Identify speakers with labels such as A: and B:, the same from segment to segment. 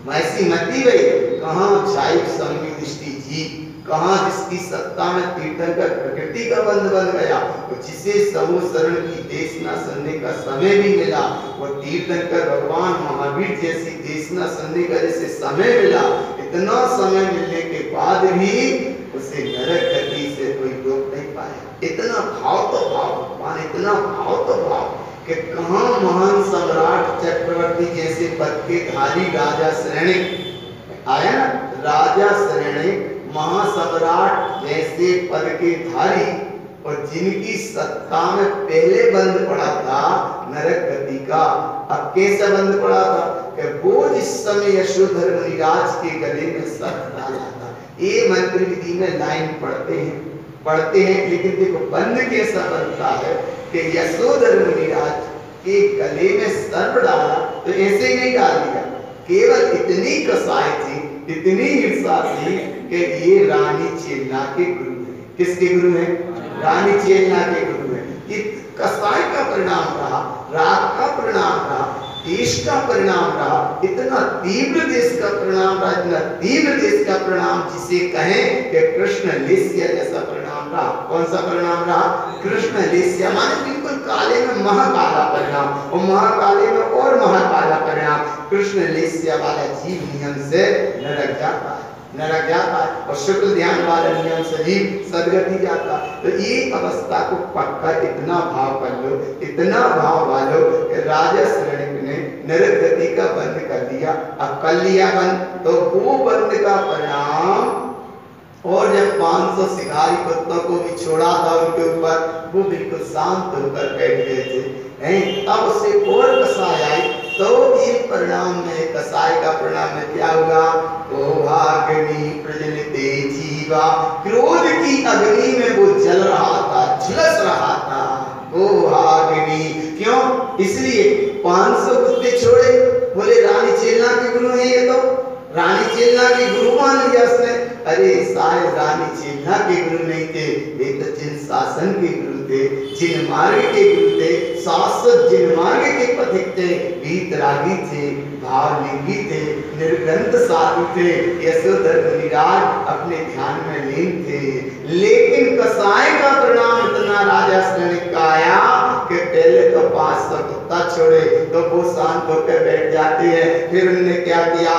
A: मैसी मती वही कहाँ छाई संगी दृष्टि जी, कहाँ जिसकी सत्ता में तीर्थंकर प्रकृति का बंध बन गया, तो जिसे समूह शरण की देश न सुनने का समय भी मिला, वो तीर्थंकर भगवान महावीर जैसी देश न सुनने का जैसे समय मिला, इतना समय मिलने के बाद भी उसे नरक गति से कोई रोक नहीं पाया। इतना भाव तो भाव भगवान, इतना भाव तो भाव कि कहाँ महान सम्राट चक्रवर्ती जैसे पद के धारी राजा श्रेणी आया ना, राजा श्रेणी महासम्राट जैसे पद के धारी, और जिनकी सत्ता में पहले बंद पड़ा था नरक गति का, अब कैसा बंद पड़ा था कि वो जिस समय यशोधर मुनिराज के गले में सर्प डाला था। ये मंत्र विधि में लाइन पढ़ते हैं, लेकिन देखो बंद कैसा बनता है कि यशोधर मुनिराज के गले में सर्प डाला तो ऐसे ही नहीं डाल दिया, केवल इतनी कसाई थी, इतनी ईर्षा थी कि ये रानी चेलना के गुरु हैं। किसके गुरु हैं? रानी चेलना के गुरु हैं। कसाई का परिणाम रहा, राग का परिणाम रहा, देश का परिणाम रहा, इतना तीव्र देश का परिणाम रहा, इतना तीव्र देश का परिणाम जिसे कहें कि कृष्ण लेस्या जैसा परिणाम रहा। कौन सा परिणाम रहा? कृष्ण लेस्या माने बिल्कुल काले में महाकाला परिणाम, और महाकाले में और महाकाला परिणाम। कृष्ण लेस्या वाला जीव नियम से नरक जाता है, नरक जाता है, और शुक्ल ध्यान वाला नियम से जीव सदगति जाता। तो ये अवस्था को पक्का इतना भाव कर लो, इतना भाव वालो कि राजा श्रेणी ने नरक गति का बंद कर दिया। अब कर लिया बंद, तो वो बंद का परिणाम, और जब 500 शिकारी कुत्तों को भी छोड़ा था उनके ऊपर, वो बिल्कुल शांत होकर बैठ गए थे। अब उसे और कसाई आई, तो ये परिणाम में कसाई का परिणाम में क्या हुआ? अग्नि प्रज्वलिते जीवा, क्रोध की अग्नि में वो जल रहा था, झुलस रहा था। अग्नि क्यों? इसलिए 500 कुत्ते छोड़े, बोले रानी चेलना के गुरु है ये, तो रानी चेलना के गुरु मान लिया उसने। अरे सारे रानी चेलना के गुरु नहीं थे, वे तो जिन शासन के गुरु थे, जिन मार्ग के गुरु थे, शाश्वत जिन मार्ग के पथिक थे, वीतरागी थे, भावलिंगी थे, निर्ग्रंथ साधु थे, यशोधर मुनिराज अपने ध्यान में लीन थे। लेकिन कसाई का परिणाम इतना राजा श्रेणी का आया कि पहले तो 500 कुत्ता छोड़े, तो वो शांत होकर बैठ जाते हैं। फिर उन्होंने क्या किया?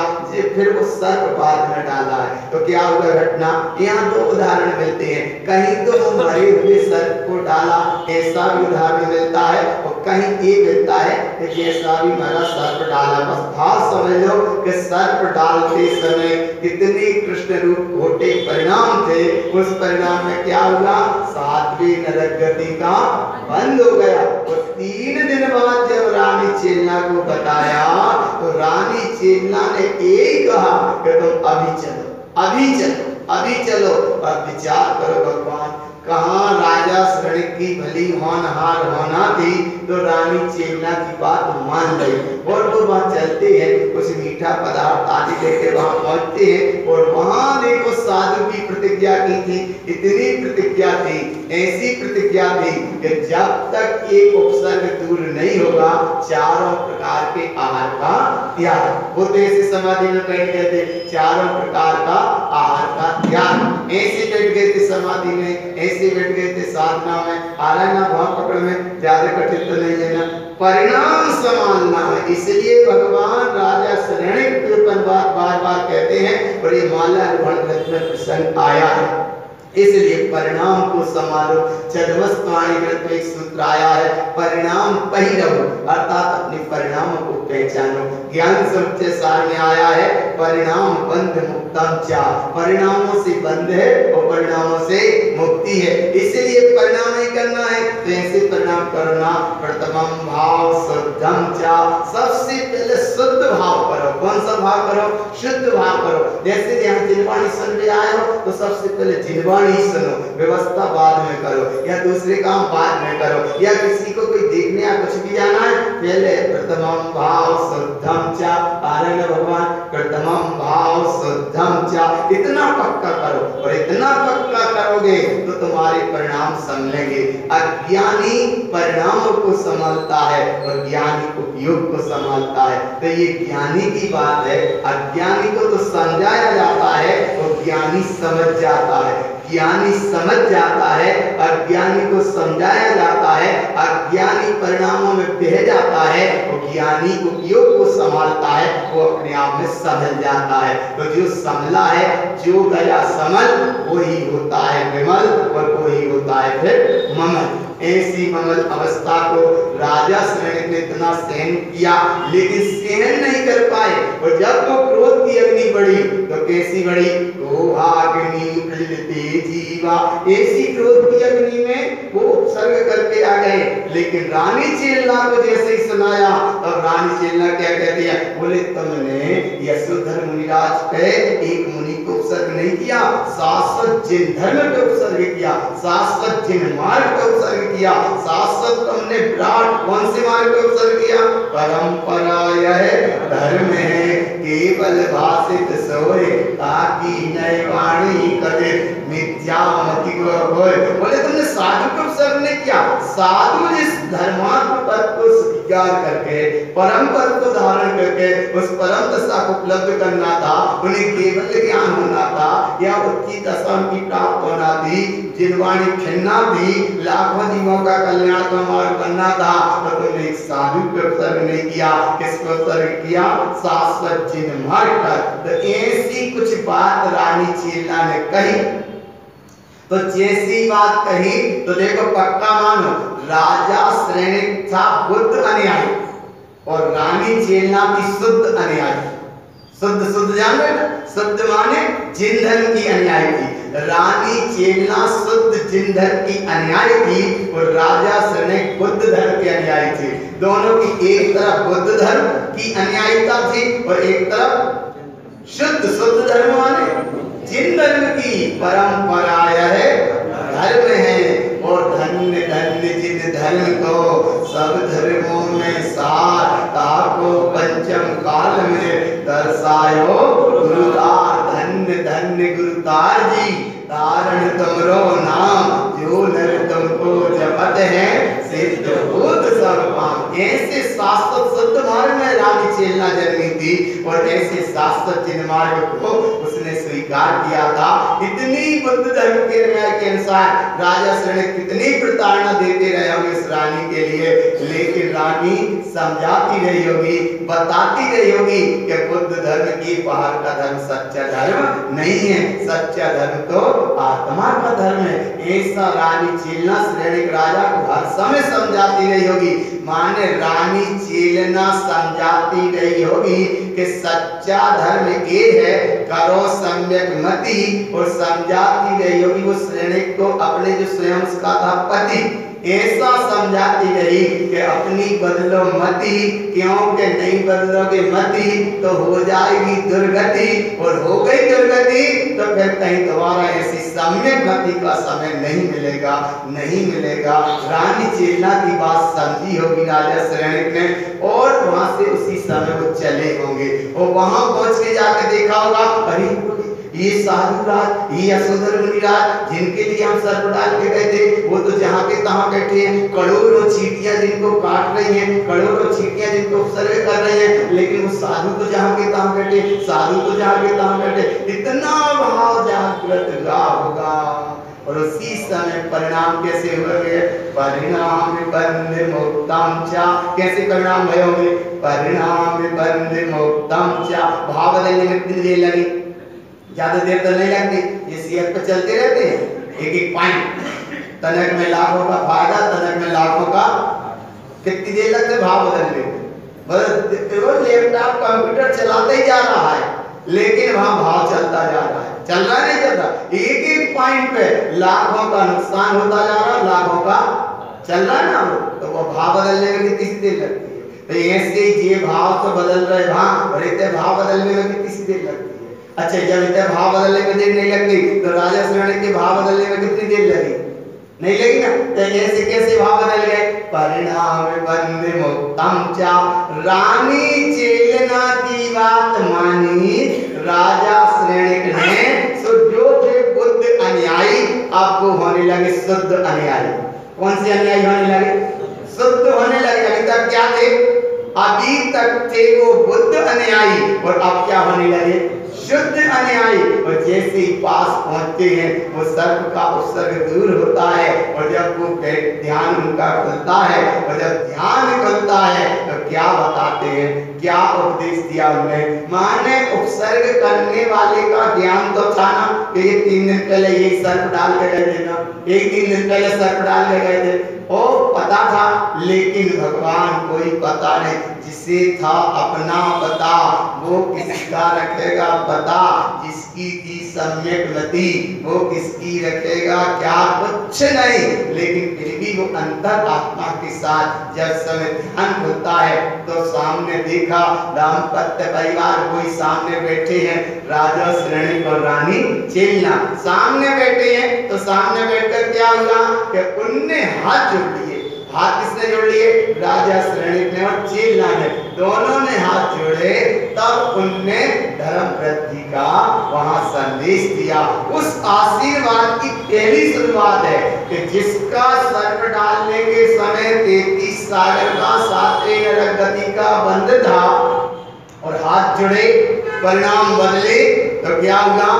A: फिर वो सर्प बाद में डाला है, तो क्या होगा घटना? यहाँ 2 उदाहरण मिलते हैं। कहीं तो वो मरे हुए सर्प को डाला, ऐसा भी उदाहरण मिलता है, और कहीं ये मिलता है कि जैसा भी मरा सर्प डाला। बस भाव समझ लो कि सर्प डालते समय कितने कृष्ण रूप घोटे परिणाम थे। उस परिणाम में क्या हुआ? 7वीं नरक गति का बंद हो गया। और 3 दिन बाद जब रानी चेलना को बताया, तो रानी चेलना ने यही कहा कि तुम अभी चलो, अभी चलो, अभी चलो। अब विचार करो भगवान, कहाँ राजा श्रेणी की भली होनहार होना थी, तो रानी चेलना की बात मान गई, और वो वहाँ चलते हैं, कुछ मीठा पदार्थ आदि लेके वहाँ पहुँचते हैं, और वहाँ देखो साधु की प्रतिज्ञा की थी। इतनी प्रतिज्ञा थी, ऐसी प्रतिज्ञा थी कि जब तक एक उपसर्ग दूर नहीं होगा, 4 प्रकार के आहार का त्याग। वो तो ऐसे समाधि में बैठ गए थे, 4 प्रकार का आहार का त्याग। ऐसे बैठ गए थे समाधि में, ऐसे बैठ गए थे साधना में। आ रहा है ना भाव पकड़ में? ज्यादा कठिन तो नहीं है ना? परिणाम संभालना है। इसलिए भगवान राजा श्रेणी के ऊपर बार बार कहते हैं, और ये माला ग्रंथ में प्रसंग आया है, इसलिए परिणाम को संभालो। छदमस्तवाणी ग्रंथ में एक सूत्र आया है, परिणाम पहिरहु, अर्थात अपने परिणामों को पहचानो। ज्ञान समुच्चय सार में आया है, परिणाम बंध मुक्तम चा, परिणामों से बंध है और परिणामों से मुक्ति है। इसलिए परिणाम ही करना है, तो ऐसे परिणाम करना। प्रथमम भाव शुद्धम चा, सबसे पहले शुद्ध भाव करो। कौन सा भाव करो? शुद्ध भाव करो। जैसे यहाँ जिनवाणी सुन रहे आए हो, तो सबसे पहले जिनवाणी सुनो, व्यवस्था बाद में करो, या दूसरे काम बाद में करो, या किसी को कोई देखने या कुछ भी जाना है, पहले प्रथमम भाव शुद्धम चा, आनंद भगवान प्रथमम भाव शुद्धम चा, इतना पक्का करो। और इतना पक्का करोगे तो तुम्हारे परिणाम संभलेंगे। अज्ञानी परिणामों को संभलता है, और ज्ञानी को योग को संभालता है। तो ये ज्ञानी की बात है। अज्ञानी को तो समझाया जाता है और ज्ञानी समझ जाता है। ज्ञानी समझ जाता है, अज्ञानी को समझाया जाता है। अज्ञानी परिणामों में बह जाता है और ज्ञानी उपयोग को संभालता है, वो अपने आप में समझ जाता है। तो जो संभला है, जो गया समझ, वही होता है विमल और वही होता है फिर ममल। ऐसी ममल अवस्था को राजा श्रेणिक ने इतना सहन किया, लेकिन सहन नहीं कर पाए। और जब वो क्रोध की अग्नि बढ़ी तो कैसी बढ़ी? अग्नि उड़ते जीवा। ऐसी क्रोध की अग्नि में वो उपसर्ग करके आ गए। लेकिन रानी चेलना को जैसे ही सुनाया तब रानी चेलना क्या कहती है? बोले तुमने यशोधर मुनिराज पे एक मुनि को उपसर्ग नहीं किया, शाश्वत जिन धर्म पे उपसर्ग किया, शाश्वत जिन मार्ग पे उपसर्ग किया। शाश्वत तुमने विराट कौन से मार्ग पे उपसर्ग किया? परंपरा यह धर्म है केवल भाषित सोए, ताकि नई वाणी कदे मिथ्या मति को होए। बोले तुमने साधु को उपसर्ग नहीं किया। साधु जिस धर्मात्म पद को स्वीकार करके, परम पद को धारण करके उस परम दशा को उपलब्ध करना था, उन्हें केवल ज्ञान होना था या उच्च दशा की प्राप्त होना थी, जिनवाणी खिन्ना थी, लाखों जीवों का कल्याण का मार्ग बनना था, तो तुमने एक साधु पे उपसर्ग नहीं किया। किसको उपसर्ग किया? शाश्वत जिन मार्ग पर। तो ऐसी कुछ बात रानी चेलना ने कही। तो जैसी बात कही तो देखो पक्का मानो, राजा श्रेणिक था बुद्ध अनुयायी और रानी चेलना की शुद्ध अनुयायी। शुद्ध शुद्ध जान रहे ना? शुद्ध माने जिन धर्म की अनुयायी थी। रानी चेलना शुद्ध जिन धर्म की अनुयायी थी और राजा श्रेणिक बुद्ध धर्म के अनुयायी थे। दोनों की एक तरफ बुद्ध धर्म की अनुयायिता थी और एक तरफ शुद्ध शुद्ध धर्म माने जिन धर्म की परंपरा है, धर्म है। और धन्य धन्य जिन धर्म को सब धर्मों में सार, ताको पंचम काल में दर्शायो गुरुदार। धन्य धन्य गुरुदार जी, तारण तुमरो नाम, जो नर तुमको जपत है सिद्ध भूत सब काम। ऐसे शाश्वत शुद्ध मार्ग में रानी चेलना जन्मी थी और ऐसे शाश्वत जिन मार्ग को उसने स्वीकार किया था। इतनी बुद्ध धर्म के न्याय के अनुसार राजा श्रेणिक कितनी प्रताड़ना देते रहे होंगे इस रानी के लिए, लेकिन रानी समझाती रही होगी, बताती रही होगी कि बुद्ध धर्म की बाहर का धर्म सच्चा धर्म नहीं है, सच्चा धर्म तो आत्मा का धर्म है। ऐसा रानी चेलना श्रेणिक राजा को हर समय समझाती रही होगी। माने रानी चेलना समझाती रही होगी कि सच्चा धर्म ये है, करो सम्यक मति। और समझाती रही होगी वो श्रेणिक को अपने जो स्वयं का था पति, ऐसा समझाती रही कि अपनी बदलो मति, क्योंकि नहीं बदलोगे मति तो हो जाएगी दुर्गति, और हो गई दुर्गति तो फिर कहीं दोबारा ऐसी सम्यक मति का समय नहीं मिलेगा, नहीं मिलेगा। रानी चेलना की बात समझी होगी राजा श्रेणिक ने, और वहां से उसी समय वो चले होंगे और वहां पहुंच के जाके देखा होगा, अरे ये साधु राज, ये यशोधर मुनिराज जिनके लिए हम सर डाल के गए थे, वो तो जहाँ के तहाँ बैठे हैं। करोड़ों चींटियां जिनको काट रही हैं, करोड़ों चींटियां जिनको उपसर्ग कर रहे हैं, लेकिन वो साधु तो जहाँ के तहाँ बैठे, साधु तो जहाँ के तहाँ बैठे। इतना भाव जागृत हुआ होगा। और उसी समय परिणाम कैसे हुए? परिणाम बंद मुक्तम चा। कैसे परिणाम भय होंगे? परिणाम बंद मुक्तम चा। भाव बदलने में कितनी देर लगी? ज्यादा देर तो नहीं लगती, ये सीएफ पे चलते रहते हैं एक एक पॉइंट। तनक में लाखों का फायदा, तनक में लाखों का, कितनी देर लगती है भाव बदलने में? बस लैपटॉप कंप्यूटर चलाते ही जा रहा है, लेकिन वहां भाव चलता जा रहा है। चल रहा नहीं चल रहा? एक एक पॉइंट पे लाखों का नुकसान होता जा रहा है, लाखों का चल रहा है ना। तो वो भाव बदलने में कितनी देर लगती है? तो ऐसे ये भाव तो बदल रहे वहां, और इतने भाव बदलने में कितनी देर लगती है? अच्छा, जब इतने भाव बदलने में देर नहीं लगती तो राजा श्रेणिक के भाव बदलने में कितनी देर लगी? नहीं लगी ना। तो ऐसे कैसे भाव बदल गए? परिणाम बंद मुक्तम चा। रानी चेलना की बात मानी राजा श्रेणिक ने, सो जो थे बुद्ध अनुयायी अब वो होने लगे शुद्ध अनुयायी। कौन से अनुयायी होने लगे? शुद्ध होने लगे। अभी तक क्या थे? अभी तक थे वो बुद्ध अनुयायी और अब क्या होने लगे? शुद्ध अनुयायी। और जैसे ही पास पहुंचते हैं वो सर्प का उपसर्ग दूर होता है और जब वो ध्यान उनका खुलता है और जब ध्यान खुलता है तो क्या बताते हैं, क्या उपदेश दिया उन्होंने? माने उपसर्ग करने वाले का ज्ञान तो था ना कि ये 3 दिन पहले ये सर्प डाल के गए थे ना, 1-3 दिन पहले सर्प डाल के गए थे, ओ पता था। लेकिन भगवान कोई पता नहीं, जिसे था अपना पता वो किसका रखेगा पता, जिसकी थी सम्यक मति वो किसकी रखेगा क्या? कुछ नहीं। लेकिन फिर भी वो अंतर आत्मा के साथ जब समय ध्यान होता है तो सामने देखा दाम्पत्य परिवार कोई सामने बैठे हैं, राजा श्रेणी और रानी चेलना सामने बैठे हैं। तो सामने बैठकर क्या हुआ कि उनने हाथ जोड़ लिए। हाथ किसने जोड़ लिए? राजा श्रेणी ने और चेलना ने, दोनों ने हाथ जोड़े। तब उनने धर्म वृद्धि का वहां संदेश दिया। उस आशीर्वाद की पहली शुरुआत है कि जिसका सर्प डालने के समय 33 सागर का 7 गति का बंध था और हाथ जुड़े, परिणाम बदले तो क्या हुआ?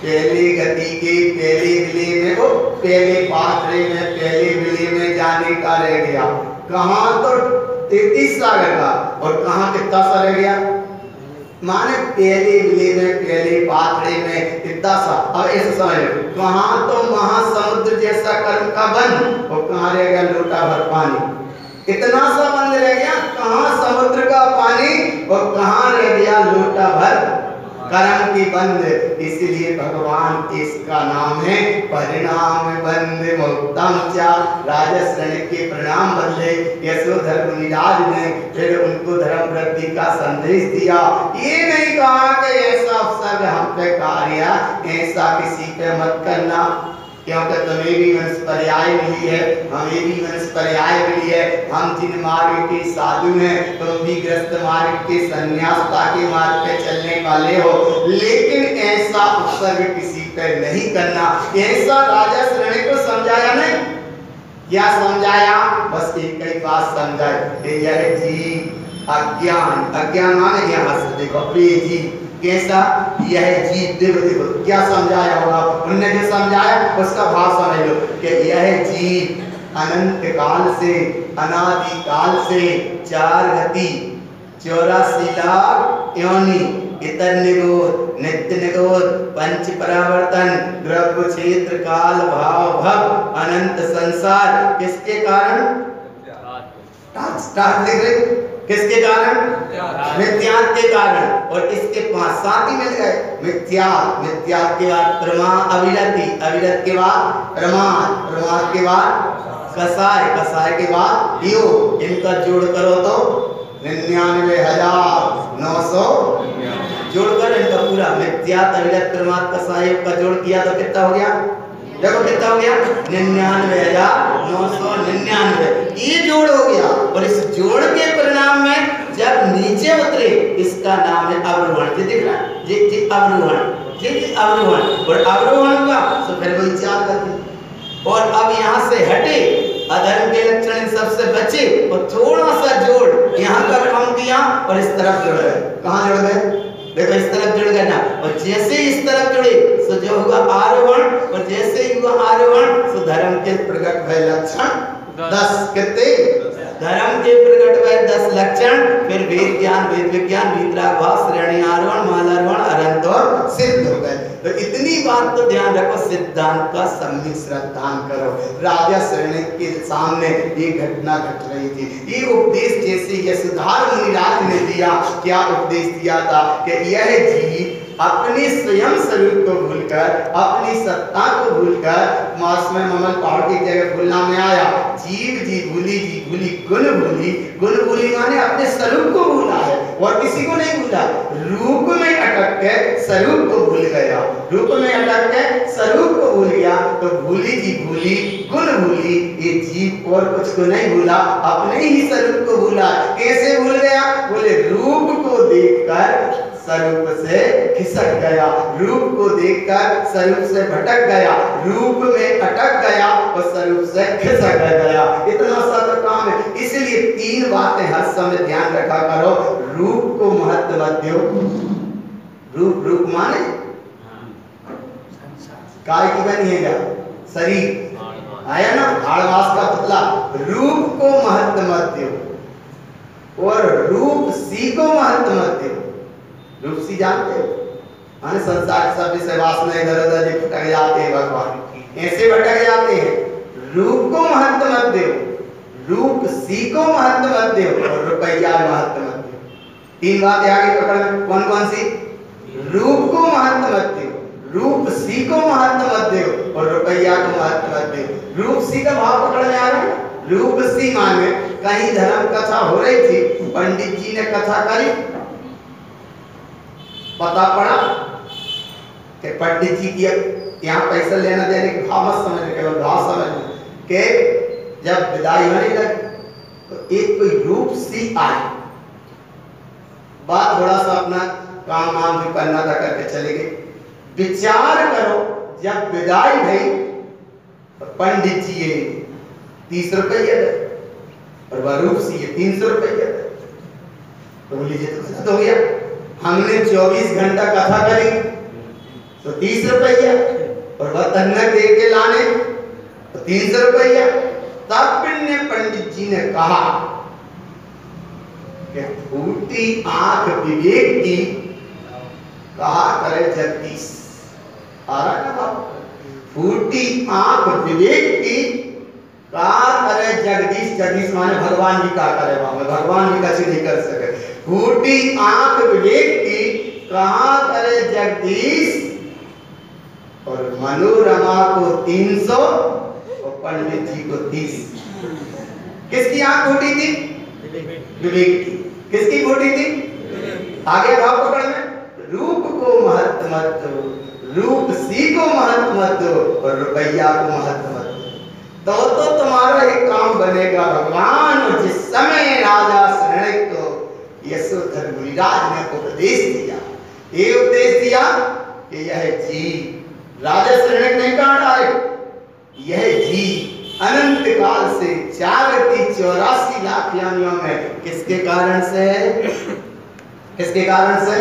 A: पहली गति के पहले विले में, वो पहले पात्रे में पहले विले में जाने का रह गया। कहाँ? तो 33 सागर का, और कहाँ कितना सा रह गया? माने पहले विले में पहले पात्रे में कितना सा। अब ऐसे समझ लो, कहाँ तो महासमुद्र जैसा कर्म का बंध और कहाँ रह गया? लोटा भर पानी। इतना सा बंद रह गया, कहाँ समुद्र का पानी और कहाँ रह गया लोटा भर कर्म की बंद। इसलिए भगवान इसका नाम है परिणाम बंद मुक्तम चा। राजा श्रेणी के परिणाम बदले यशोधर मुनिराज ने फिर उनको धर्म वृद्धि का संदेश दिया। ये नहीं कहा कि ऐसा अवसर हम पे कार्य ऐसा किसी पे मत करना, क्योंकि तुम्हें भी वंश पर्याय मिली है, हमें भी वंश पर्याय मिली है। हम जिन मार्ग के साधु हैं, तुम भी ग्रस्त मार्ग के संन्यासता के मार्ग पे चलने वाले हो। लेकिन ऐसा उपसर्ग किसी पे नहीं करना, ऐसा राजा श्रेणी को समझाया नहीं। क्या समझाया? बस एक ही बात समझाए, यह जीव अज्ञान, अज्ञान माने यहाँ से देखो प्रिय जीव कैसा? यह जीव देखो देखो क्या समझाया होगा उनने, जो समझाया उसका भाव समझ लो कि यह जीव अनंत काल से अनादि काल से 4 गति 84 लाख योनि इतर निरोध नित्य निरोध पंच परावर्तन द्रव्य क्षेत्र काल भाव भव अनंत संसार किसके कारण? स्टार्ट देख रहे किसके कारण? मिथ्यात्व के कारण। और इसके 5 साथ ही मिल गए, मिथ्यात्व, मिथ्यात्व के बाद प्रमा अविरति, अविरत के बाद प्रमाद, प्रमाद के बाद कसाय, कसाय के बाद योग। इनका जोड़ करो तो 99,900 जोड़कर इनका पूरा मिथ्यात्व अविरत प्रमाद कसाय का जोड़ किया तो कितना हो गया? देखो कितना हो गया? 99,999। ये जोड़ हो गया। और इस जोड़ के परिणाम में जब नीचे उतरे इसका नाम है अवरोहण। जी दिख रहा है? जी अवरोहण, जी अवरोहण। और अवरोहण हुआ तो फिर वही 4 गति। और अब यहाँ से हटे, अधर्म के लक्षण सबसे बचे और थोड़ा सा जोड़ यहाँ का कम किया और इस तरफ जुड़ गए। कहाँ जुड़ गए? देखो इस तरफ जुड़ गए ना। और जैसे इस तरफ जुड़े तो जो हुआ आरोहण, और जैसे ही हुआ आरोहण तो धर्म के प्रकट भय लक्षण 10 कितने? धर्म के प्रकट भय 10 लक्षण। फिर वेद ज्ञान, वेद विज्ञान, वीतराग श्रेणी आरोहण, मालारोहण, अरंत और सिद्ध हो गए। तो इतनी बात तो ध्यान रखो, सिद्धांत का सम्यक श्रद्धान करो। राजा श्रेणी के सामने ये घटना घट रही थी। ये उपदेश जैसे यशोधर मुनिराज ने दिया, क्या उपदेश दिया था कि यह जीव अपने स्वयं स्वरूप को भूलकर, अपनी सत्ता को भूलकर, मास में ममल पहाड़ की जगह भूलना में आया। जीव जी भूली, जी भूली, गुण भूली, गुण भूली माने अपने स्वरूप को भूला है और किसी को नहीं भूला। रूप में अटक के स्वरूप को भूल गया, रूप में अटक के स्वरूप को भूल गया। तो भूली जी भूली, गुण भूली, ये जीव और कुछ को नहीं भूला, अपने ही स्वरूप को भूला। कैसे भूल गया? बोले रूप को देखकर स्वरूप से खिसक गया, रूप को देखकर स्वरूप से भटक गया, रूप में अटक गया और स्वरूप से खिसक गया। इतना सा तो काम है। इसलिए तीन बातें हर समय ध्यान रखा करो। रूप को महत्व मत दो। रूप, रूप माने काय की बनी है क्या? शरीर आया ना, हाड़वास का पुतला। रूप को महत्व मत दो और रूप सी को महत्व मत दो। रूप सी जानते हो, माने संसार सब से वासना इधर उधर भटक जाते हैं, भगवान ऐसे भटक जाते हैं। रूप को महत्व मत दो, रूप सी को महत्व मत दो और रुपया महत्व मत दो। तीन बातें आगे पकड़, कौन कौन सी? रूप को महत्व मत दो, रूप सी को महत्व मत दो और रुपया को महत्व मत दो। रूप सी का भाव पकड़ में आ रहा है। रूप सी माने कहीं धर्म कथा हो रही थी, पंडित जी ने कथा करी, पता पड़ा कि पंडित जी की यहाँ पैसा लेना देने के भाव मत समझ, केवल भाव समझ के जब विदाई होने लगी तो एक कोई रूप सी आई। बात थोड़ा सा अपना काम वाम भी करना था करके चले गए। विचार करो, जब विदाई भई तो पंडित जी ये 30 रुपये दे और वह रूप सी ये 300 रुपये दे। तो बोली जी तो खर्च हो गया, हमने 24 घंटा कथा करी तो 30 रुपया और वह तन्नक दे के लाने तो 300 रुपया। तब पंडित जी ने कहा कि फूटी आंख विवेक की कहा करे जगदीश। आ रहा है ना बात? फूटी आंख विवेक की कहा करे जगदीश। जगदीश माने भगवान जी का करे, भगवान जी का चीज नहीं कर सके। फूटी आंख विवेक की कहा करे जगदीश और मनोरमा को 300 और पंडित जी को 30। किसकी आंख फूटी थी? विवेक की। किसकी फूटी थी? आगे भाव पकड़ में, रूप को महत्व मत दो, रूप सी को महत्व मत दो और रुपया को महत्व मत दो, तो तुम्हारा एक काम बनेगा। भगवान जिस समय राजा शरणक को यशोधर मुनिराज ने उपदेश दिया, ये उपदेश दिया कि यह जीव, राजा शरणक नहीं कहा डायरेक्ट, यह जीव अनंत काल से 84 लाख योनियों में किसके कारण से? किसके कारण से?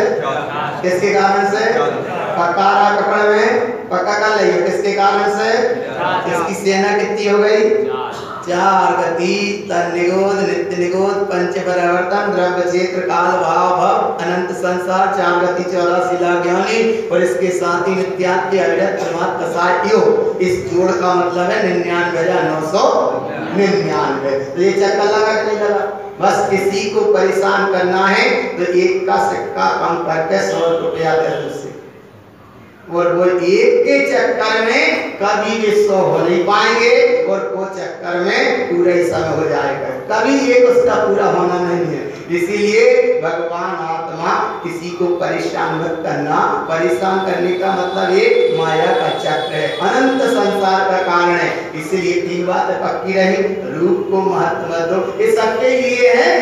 A: किसके कारण से? पकारा पकड़ में पक्का कर लिया। किसके कारण से? इसकी सेना कितनी हो गई? 4 गति तन निगोद नित्य निगोद पंच परिवर्तन द्रव्य क्षेत्र काल भाव भव अनंत संसार 4 गति 84 लाख योनि और इसके साथ ही नित्यात्य अविरत परमात्मा कसायो। इस जोड़ का मतलब है 99,999। तो ये चक्कर लगा कि नहीं लगा? बस किसी को परेशान करना है तो एक का सिक्का कम करके 100 रुपया दे दो उसे, और वो एक के चक्कर में कभी भी 100 हो नहीं पाएंगे और वो चक्कर में पूरा ही समय हो जाएगा, कभी एक उसका पूरा होना नहीं है। इसीलिए भगवान आत्मा किसी को परेशान मत करना। परेशान करने का मतलब एक माया का चक्र है, अनंत संसार का कारण है। इसीलिए 3 बातें पक्की रही। रूप को महत्व मत दो, ये सबके लिए है।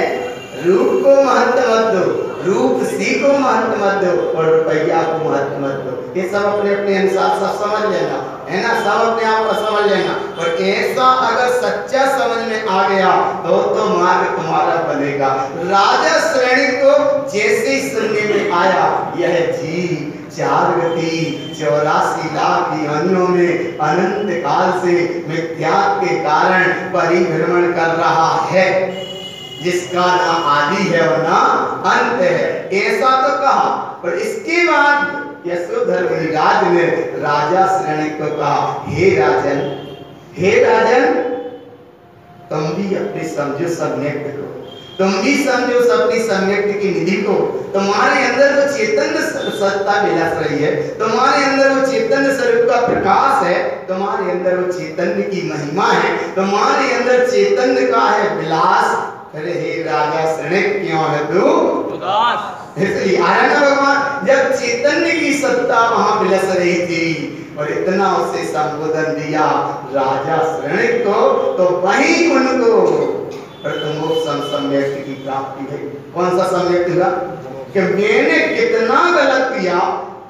A: रूप को महत्व मत दो, रूप सी को महत्व मत दो और रुपया को महत्व मत दो। ये सब अपने अपने अनुसार सब समझ लेना है ना, सब अपने आप को समझ लेना। और ऐसा अगर सच्चा समझ में आ गया तो मार्ग तुम्हारा बनेगा। राजा श्रेणी को जैसे ही सुनने में आया यह जीव 4 गति 84 लाख योनियों में अनंत काल से मिथ्या के कारण परिभ्रमण कर रहा है, जिसका ना आदि है और ना अंत है, ऐसा तो कहा। पर इसके बाद यशोधर मुनिराज ने राजा श्रेणिक को कहा, हे राजन, हे राजन, तुम भी अपनी समझो सम्यक्त को, तुम भी समझो अपनी सम्यक्त की निधि को। तुम्हारे अंदर वो चैतन्य सत्ता विलास रही है, तुम्हारे अंदर वो चैतन्य स्वरूप का प्रकाश है, तुम्हारे अंदर वो चैतन्य की महिमा है, तुम्हारे अंदर चैतन्य का है विलास। अरे हे राजा श्रेणिक क्यों है तू उदास? इसलिए आया ना भगवान, जब चैतन्य की सत्ता वहां विलस रही थी और इतना उसे संबोधन दिया राजा श्रेणिक को, तो वहीं उनको प्रथमोपम सम्यक्त की प्राप्ति हुई। कौन सा सम्यक्त हुआ? कि मैंने कितना गलत किया,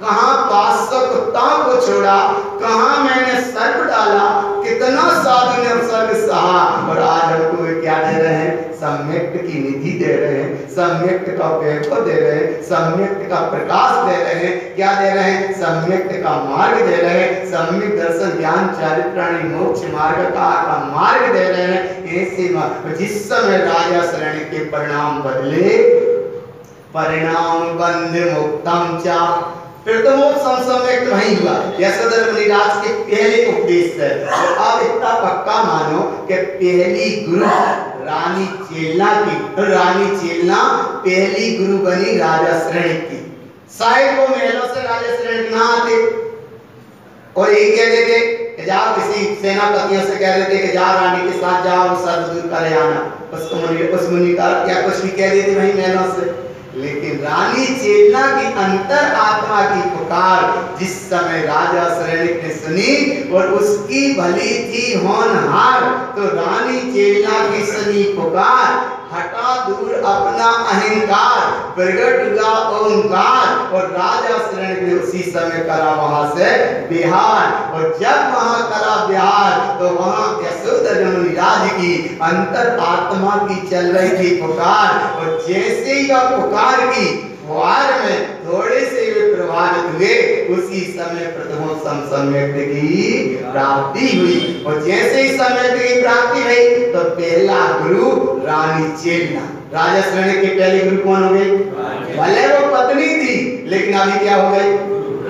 A: कहाँ 500 कुत्ताओं को छोड़ा, कहाँ मैंने सर्प डाला, कितना साधु ने सर्प सहा, और आज हमको वे क्या दे रहे हैं? सम्यक की निधि दे रहे हैं, सम्यक का वैभव दे रहे हैं, सम्यक का प्रकाश दे रहे हैं। क्या दे रहे हैं? सम्यक का मार्ग दे रहे हैं, सम्यक दर्शन ज्ञान चारित्राणी मोक्ष मार्ग का मार्ग दे रहे हैं। ऐसे जिस समय राजा शरण के परिणाम बदले, परिणाम बंद मुक्तम चा, फिर तो वो सम्यक वही हुआ। यशोधर मुनिराज के पहले उपदेश है। तो अब इतना पक्का मानो कि पहली गुरु रानी चेलना की, तो रानी चेलना पहली गुरु बनी राजा शरण की। शायद वो महलों से राजा शरण ना आते और यही कह देते कि जाओ, किसी सेनापतियों से कह देते कि जाओ रानी के साथ जाओ, सर्व दूर करे आना, उस मुनि का क्या कुछ भी कह देते वही महलों से। लेकिन रानी चेलना की अंतर आत्मा की पुकार जिस समय राजा शरणिक ने सुनी और उसकी भली थी होनहार, तो रानी चेलना की सुनी पुकार, हटा दूर अपना अहंकार, प्रगट हुआ ओंकार, और राजा शरणिक ने उसी समय करा वहां से बिहार। और जब वहां करा बिहार तो वहां यशोधर मुनिराज की अंतर आत्मा की चल रही थी पुकार, और जैसे ही वह पुकार की फुहार में थोड़े से वे प्रभावित हुए, उसी समय प्रथमोत्तम सम्यक की प्राप्ति हुई। और जैसे ही सम्यक की प्राप्ति हुई तो पहला गुरु रानी चेलना। राजा शरण के पहले गुरु कौन हो गए? भले वो पत्नी थी, लेकिन अभी क्या हो गई?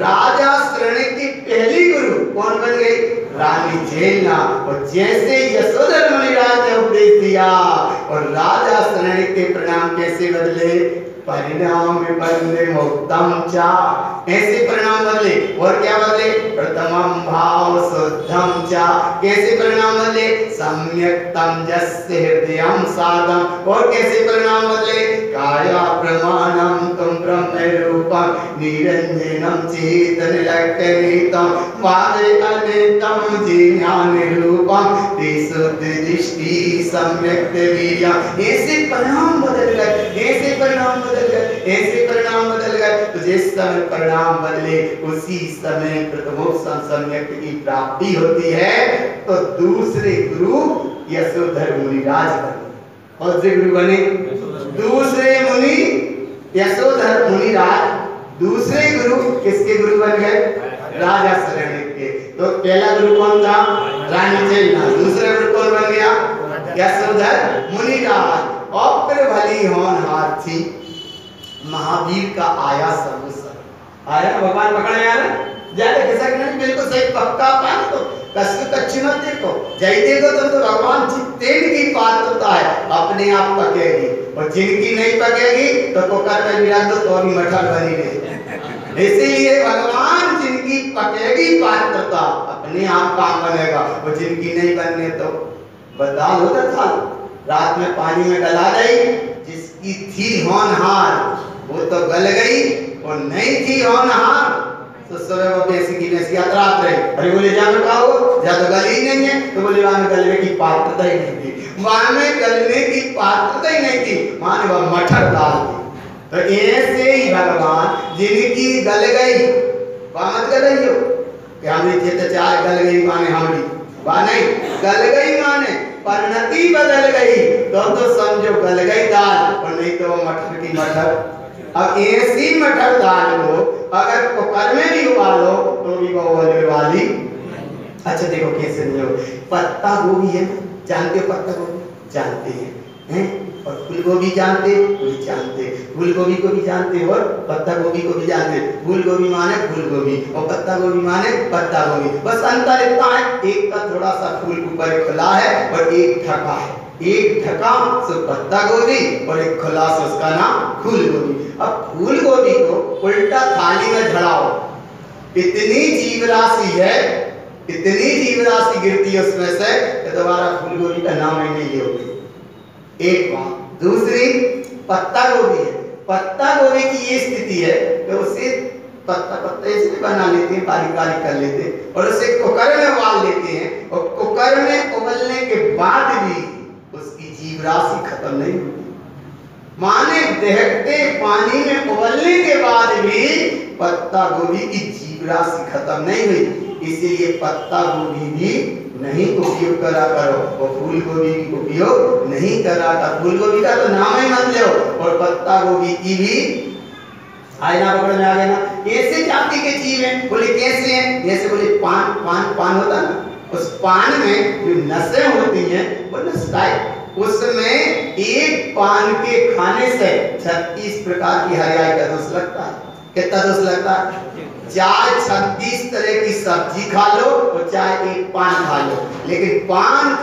A: राजा शरण की पहली गुरु कौन बन गई? रानी चेलना। और जैसे यशोधर मुनिराज ने उपदेश दिया और राजा शरण के परिणाम कैसे बदले? परिणाम बदले मुक्तम चा, ऐसे परिणाम बदले। और क्या बदले? प्रथमम भाव शुद्धम चा, कैसे परिणाम बदले? सम्यक्तम जस्य हृदयम साधम। और कैसे परिणाम बदले? काया प्रमाणम तुम ब्रह्म रूपम निरंजनम चेतन लक्षणितम वादे अनेतम ज्ञान रूपम शुद्ध दृष्टि सम्यक वीर्यम। ऐसे परिणाम बदल गए, ऐसे परिणाम बदल गए, ऐसे परिणाम बदल गए। तो जिस समय परिणाम बदले उसी समय प्रथमोत्तम सम्यक की प्राप्ति होती है। तो दूसरे गुरु यशोधर मुनिराज बने। और से गुरु बने दूसरे मुनि यशोधर मुनिराज। दूसरे गुरु किसके गुरु बन गए? राजा शरण के। तो पहला गुरु कौन था? रानी चेलना। दूसरा गुरु कौन बन गया? यशोधर मुनिराज। और फिर भली होनहार थी, महावीर का आया सर्वसर आया, भगवान पकड़े आया ना, ज्यादा खिसक नहीं, बिल्कुल सही पक्का पान। तो कच्ची मत देखो, जय देखो तो भगवान जितने की पात्रता है अपने आप पकेगी, और जिनकी नहीं पकेगी तो कुकर में गिरा दो तो भी मठर बनी रहे। इसीलिए भगवान जिनकी पकेगी पात्रता अपने आप काम बनेगा, और जिनकी नहीं बनने तो बदाल होता था, रात में पानी में गला गई। जिसकी थी होनहार वो तो गल गई, और नहीं थी होनहार तो सुबह वो बेसी यात्रा रही। अरे बोले जा में खाओ, जा तो गली नहीं है, तो बोले वहां में गलने की पात्रता ही नहीं थी, वहां में गलने की पात्रता ही नहीं थी, वहां वह मठर डाल दी। तो ऐसे ही भगवान जिनकी गल गई वहां मत गल गई हो कि हमारी चित्त चार गल गई माने हमारी वहां नहीं, गल गई माने परिणति बदल गई। तो समझो गल गई दाल, और नहीं तो वो मटर की मटर। अब ऐसी मटर दाल को अगर कुकर में भी उबालो तो भी वो उबलने वाली। अच्छा देखो कैसे नहीं हो। पत्ता गोभी है, जानते हो पत्ता गोभी? जानते हैं? और फूल गोभी जानते? फूल जानते, फूल गोभी को भी जानते और पत्ता गोभी को भी जानते। फूल गोभी माने फूल गोभी और पत्ता गोभी माने पत्ता गोभी। बस अंतर इतना है, एक का थोड़ा सा फूल ऊपर खुला है और एक ढका है। एक ढका सो पत्ता गोभी और एक खुला सो उसका नाम फूल गोभी। अब फूल गोभी को उल्टा थाली में धराओ, इतनी जीव राशि है, इतनी जीव राशि गिरती है उसमें से तो दोबारा फूल गोभी का नाम ही नहीं होगी। एक बात। दूसरी पत्ता गोभी है। पत्ता गोभी की ये स्थिति है कि उसे पत्ता इसमें बना लेते हैं, बारीक बारीक कर लेते हैं और उसे कुकर में उबाल लेते हैं, और कुकर में उबलने के बाद भी उसकी जीव राशि खत्म नहीं होती। माने दहकते पानी में उबलने के बाद भी पत्ता गोभी की जीव राशि खत्म नहीं हुई, इसीलिए पत्ता गोभी भी नहीं उपयोग करा करो और फूल गोभी की उपयोग नहीं करा करो। फूल गोभी का तो नाम ही मत लो और पत्ता गोभी की भी आईना पकड़ में आ गया ना। कैसे जाति के जीव हैं? बोले कैसे हैं? जैसे बोले पान पान पान होता ना, उस पान में जो नसें होती हैं वो नसताए, उसमें एक पान के खाने से 36 प्रकार की हरियाई का दोष लगता है। कितना दोष लगता है? चाहे 36 तरह की सब्जी खा लो और चाहे एक पान खा लो, लेकिन पान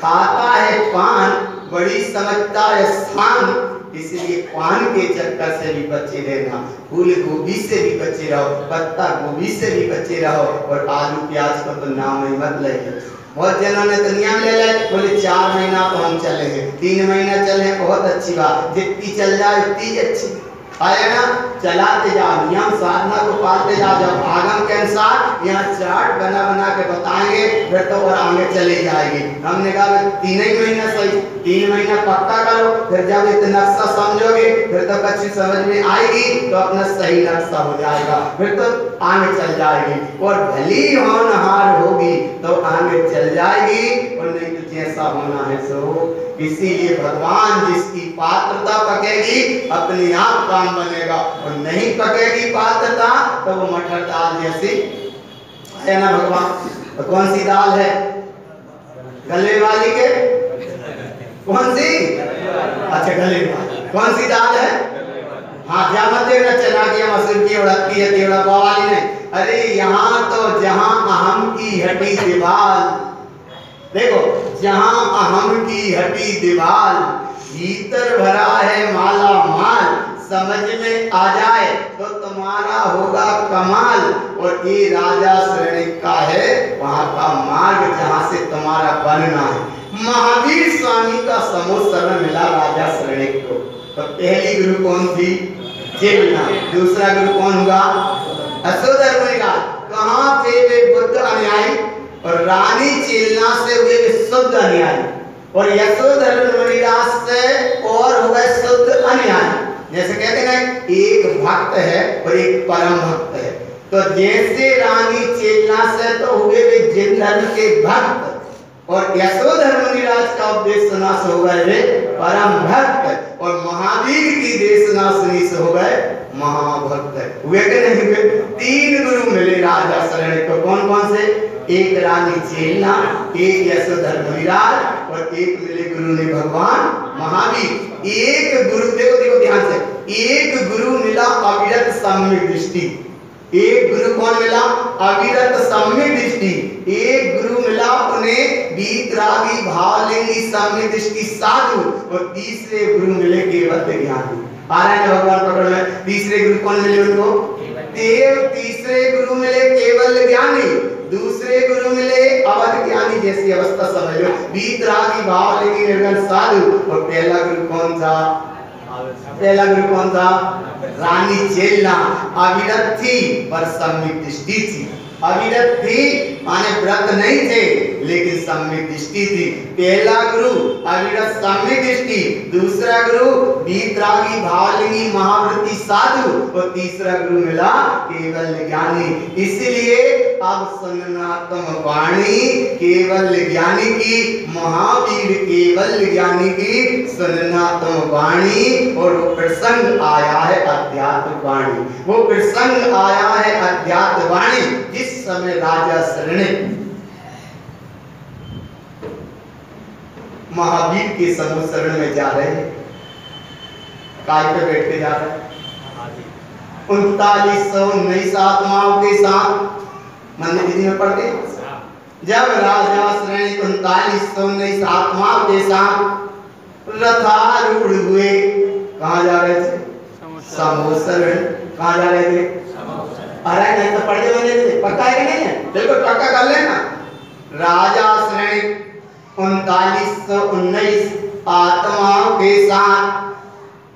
A: खाता है पान, बड़ी समझता है शान। इसलिए पान के चक्कर से भी बचे रहना, फूल गोभी से भी बचे रहो, पत्ता गोभी से भी बचे रहो और आलू प्याज का तो नाम ही मत लेंगे। बहुत जनों ने दुनिया में ले ले, बोले 4 महीना तो हम चले हैं, 3 महीना चले हैं, बहुत अच्छी बात, जितनी चल जाए उतनी अच्छी आया ना। चलाते जाओ, नियम साधना को पालते जाओ, जब आगम के अनुसार यहाँ चार्ट बना बना के बताएंगे फिर तो और आगे चले जाएगी। हमने कहा 3 ही महीना सही, 3 महीना पक्का करो, फिर जब इतना नक्शा समझोगे फिर तो अच्छी समझ में आएगी तो अपना सही नक्शा हो जाएगा, फिर तो आगे चल जाएगी और भली होनहार होगी तो आगे चल जाएगी और नहीं तो जैसा होना है सो। इसीलिए भगवान जिसकी पात्रता पकेगी अपने आप काम बनेगा और नहीं पकेगी पात्रता तो वो मटर दाल जैसी है ना। भगवान कौन सी दाल है? गले वाली के कौन सी? अच्छा गले वाली कौन सी दाल है? हाँ क्या मत देखना चना की मसूर की उड़द की तेवड़ा वाली नहीं। अरे यहाँ तो जहाँ अहम की हटी दीवार, देखो जहां अहम की हटी दीवार, भीतर भरा है माला माल, समझ में आ जाए तो तुम्हारा होगा कमाल। और ये राजा श्रेणिक का है वहां का मार्ग जहां से तुम्हारा बनना है। महावीर स्वामी का समूह शरण मिला राजा श्रेणिक को। तो पहली गुरु कौन थी? चेतना। दूसरा गुरु कौन हुआ? यशोधर मुनि। कहाँ थे वे बुद्ध अनुयायी और रानी चेलना से हुए शुद्ध अनुयायी और यशोधर मुनिदास से और हुए शुद्ध अनुयायी। जैसे कहते हैं ना एक भक्त है और एक परम भक्त है, तो जैसे रानी चेलना से तो हुए वे जिन धर्म के भक्त और यशोधर मुनिराज का उपदेश सुना से हो गए वे परम भक्त और महावीर की देशना सुनी से हो गए महाभक्त। हुए कि नहीं हुए? 3 गुरु मिले राजा शरण को। कौन कौन से? एक रानी चेलना, एक यशोधर मुनिराज और एक मिले गुरु ने भगवान महावीर। एक गुरु देखो देखो ध्यान से, एक गुरु मिला अविरत सम्यक दृष्टि। एक गुरु कौन मिला? अविरत सम्यक दृष्टि। एक गुरु मिला उन्हें वीतरागी भावलिंगी सम्यक दृष्टि साधु और तीसरे गुरु मिले केवल ज्ञानी। आ रहा है भगवान पकड़ में। तीसरे गुरु कौन मिले उनको? देव। तीसरे गुरु मिले केवल ज्ञानी, दूसरे गुरु मिले अवध ज्ञानी जैसी अवस्था समझ लो, वीतरागी भावलिंगी निर्गुण साधु। और पहला गुरु कौन था? पहला गुरु कौन था? रानी चेलना। अविरत थी पर सम्यक दृष्टि थी। अविरत थी माने व्रत नहीं थे लेकिन सम्यक दृष्टि थी। पहला गुरु अविरत सम्यक दृष्टि, दूसरा गुरु वीतरागी भावलिंगी महावृत्ति साधु और तीसरा गुरु मिला केवल ज्ञानी। इसलिए अब सुनना तुम वाणी केवल ज्ञानी की, महावीर केवल ज्ञानी की सुनना तुम वाणी। और वो प्रसंग आया है अध्यात्म वाणी, वो प्रसंग आया है अध्यात्म वाणी। जिस समय राजा शरण महावीर के समूह शरण में जा रहे हैं, काय पे बैठ के जा रहे हैं? 3919 आत्माओं के साथ मंदिर विधि में पढ़ते हैं। जब राजा श्रेणी 3919 आत्माओं के साथ रथारूढ़ हुए, कहाँ जा रहे थे? समूह शरण। कहाँ जा रहे थे? अरे नहीं तो पढ़ने वाले थे, पक्का है कि नहीं है? बिल्कुल पक्का कर लेना। राजा श्रेणी 3919 आत्माओं के साथ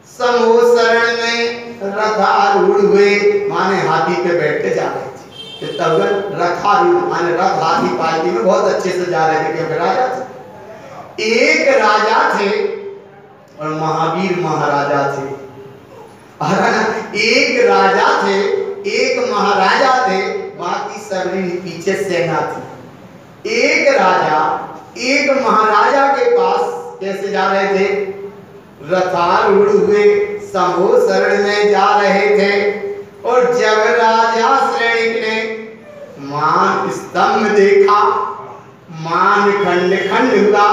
A: समूह शरण में रथारूढ़ हुए, माने हाथी पे बैठ के जा रहे थे। तब रथारूढ़ माने रथ हाथी पालकी में बहुत अच्छे से जा रहे थे क्योंकि राजा थे। एक राजा थे और महावीर महाराजा थे। एक राजा थे, एक महाराजा थे, बाकी सबरी पीछे सेना थी। एक राजा एक महाराजा के पास कैसे जा रहे थे? रथारूढ़ हुए समूह शरण में जा रहे थे। और जब राजा श्रेणिक ने मान स्तंभ देखा, मान खंड खंड हुआ,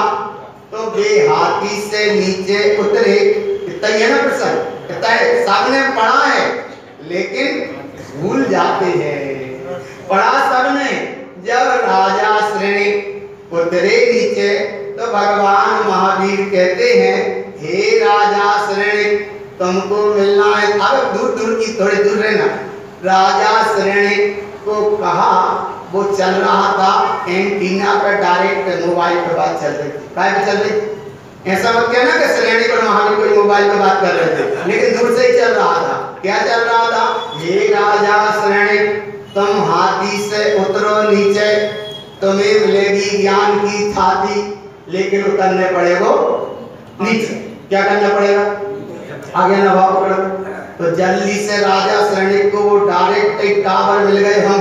A: तो वे हाथी से नीचे उतरे। इतना ही है ना प्रसंग, इतना है, सबने पढ़ा है लेकिन भूल जाते हैं। पढ़ा सबने। जब राजा श्रेणिक उतरे नीचे तो भगवान महावीर कहते हैं, हे राजा श्रेणिक तुमको मिलना है। अब दूर दूर की, थोड़ी दूर रहना। राजा श्रेणिक को कहा, वो चल रहा था एंटीना पर, डायरेक्ट मोबाइल पे बात चल रही थी। काय पे चल रही? ऐसा मत कहना कि श्रेणिक और महावीर कोई मोबाइल पे बात कर रहे थे, लेकिन दूर से ही चल रहा था। क्या चल रहा था? हे राजा श्रेणिक तुम हाथी से उतरो नीचे, तुम्हें मिलेगी ज्ञान की छाती, लेकिन उतरने पड़ेगा नीचे। क्या करना पड़ेगा? आगे ना भाव पकड़ो। तो जल्दी से राजा श्रेणिक को वो डायरेक्ट एक टावर मिल गए, हम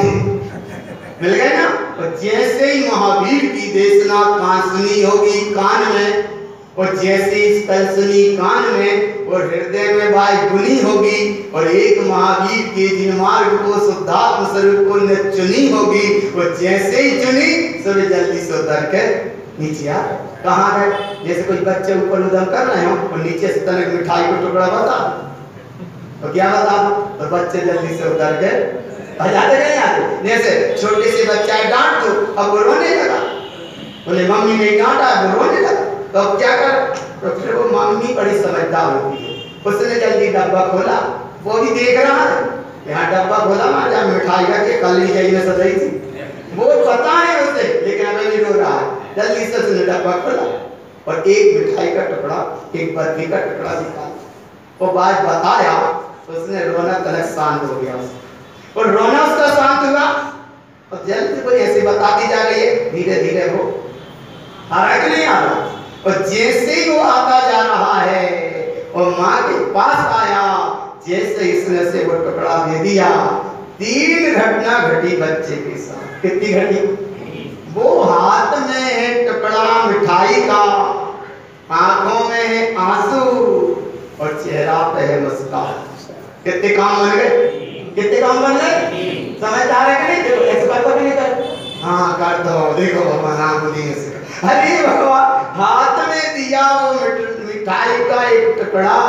A: मिल गए ना। और जैसे ही महावीर की देशना कान सुनी होगी कान में, और जैसे ही कल सुनी कान में और हृदय में बाई बुनी होगी, और एक महावीर के जिन मार्ग को शुद्धात्म स्वरूप को ने चुनी होगी, और जैसे ही चुनी सब जल्दी से उतर के नीचे आ। कहाँ है? जैसे कोई बच्चे ऊपर उधम कर रहे हो और नीचे से तनिक मिठाई को टुकड़ा बता, तो क्या बता? तो बच्चे जल्दी से उतर के जाते नहीं आते। जैसे छोटे से बच्चा डांट दो, अब वो रोने लगा, बोले मम्मी ने डांटा, वो रोने लगा, तो अब क्या कर? तो फिर वो मम्मी बड़ी समझदार होती है, उसने जल्दी डब्बा खोला, वो भी देख रहा है, यहाँ डब्बा खोला ना, जहाँ मिठाई रखे कल ही जाइए सजाई थी, वो पता है उसे, लेकिन अभी नहीं रो रहा है। जल्दी से उसने डब्बा खोला और एक मिठाई का टुकड़ा, एक बर्फी का टुकड़ा निकाला, वो बात बताया, उसने रोना तलक शांत हो गया, और रोना उसका शांत हुआ। और जल्दी कोई ऐसे बताती जा रही है, धीरे धीरे वो आ रहा है कि नहीं आ रहा? और जैसे ही वो आता जा रहा है और माँ के पास आया, जैसे इसने से वो टुकड़ा दे दिया, 3 घटना घटी बच्चे के साथ। कितनी घटी? वो हाथ में है टुकड़ा मिठाई का, आंखों में है आंसू और चेहरा पे है मुस्कान। कितने काम बन गए? कितने काम बन गए? समझदार है कि नहीं? देखो ऐसे बात नहीं कर, हाँ कर दो, देखो भगवान आपको दिए से। अरे भगवान, हाथ में दिया वो मिठाई का एक टुकड़ा,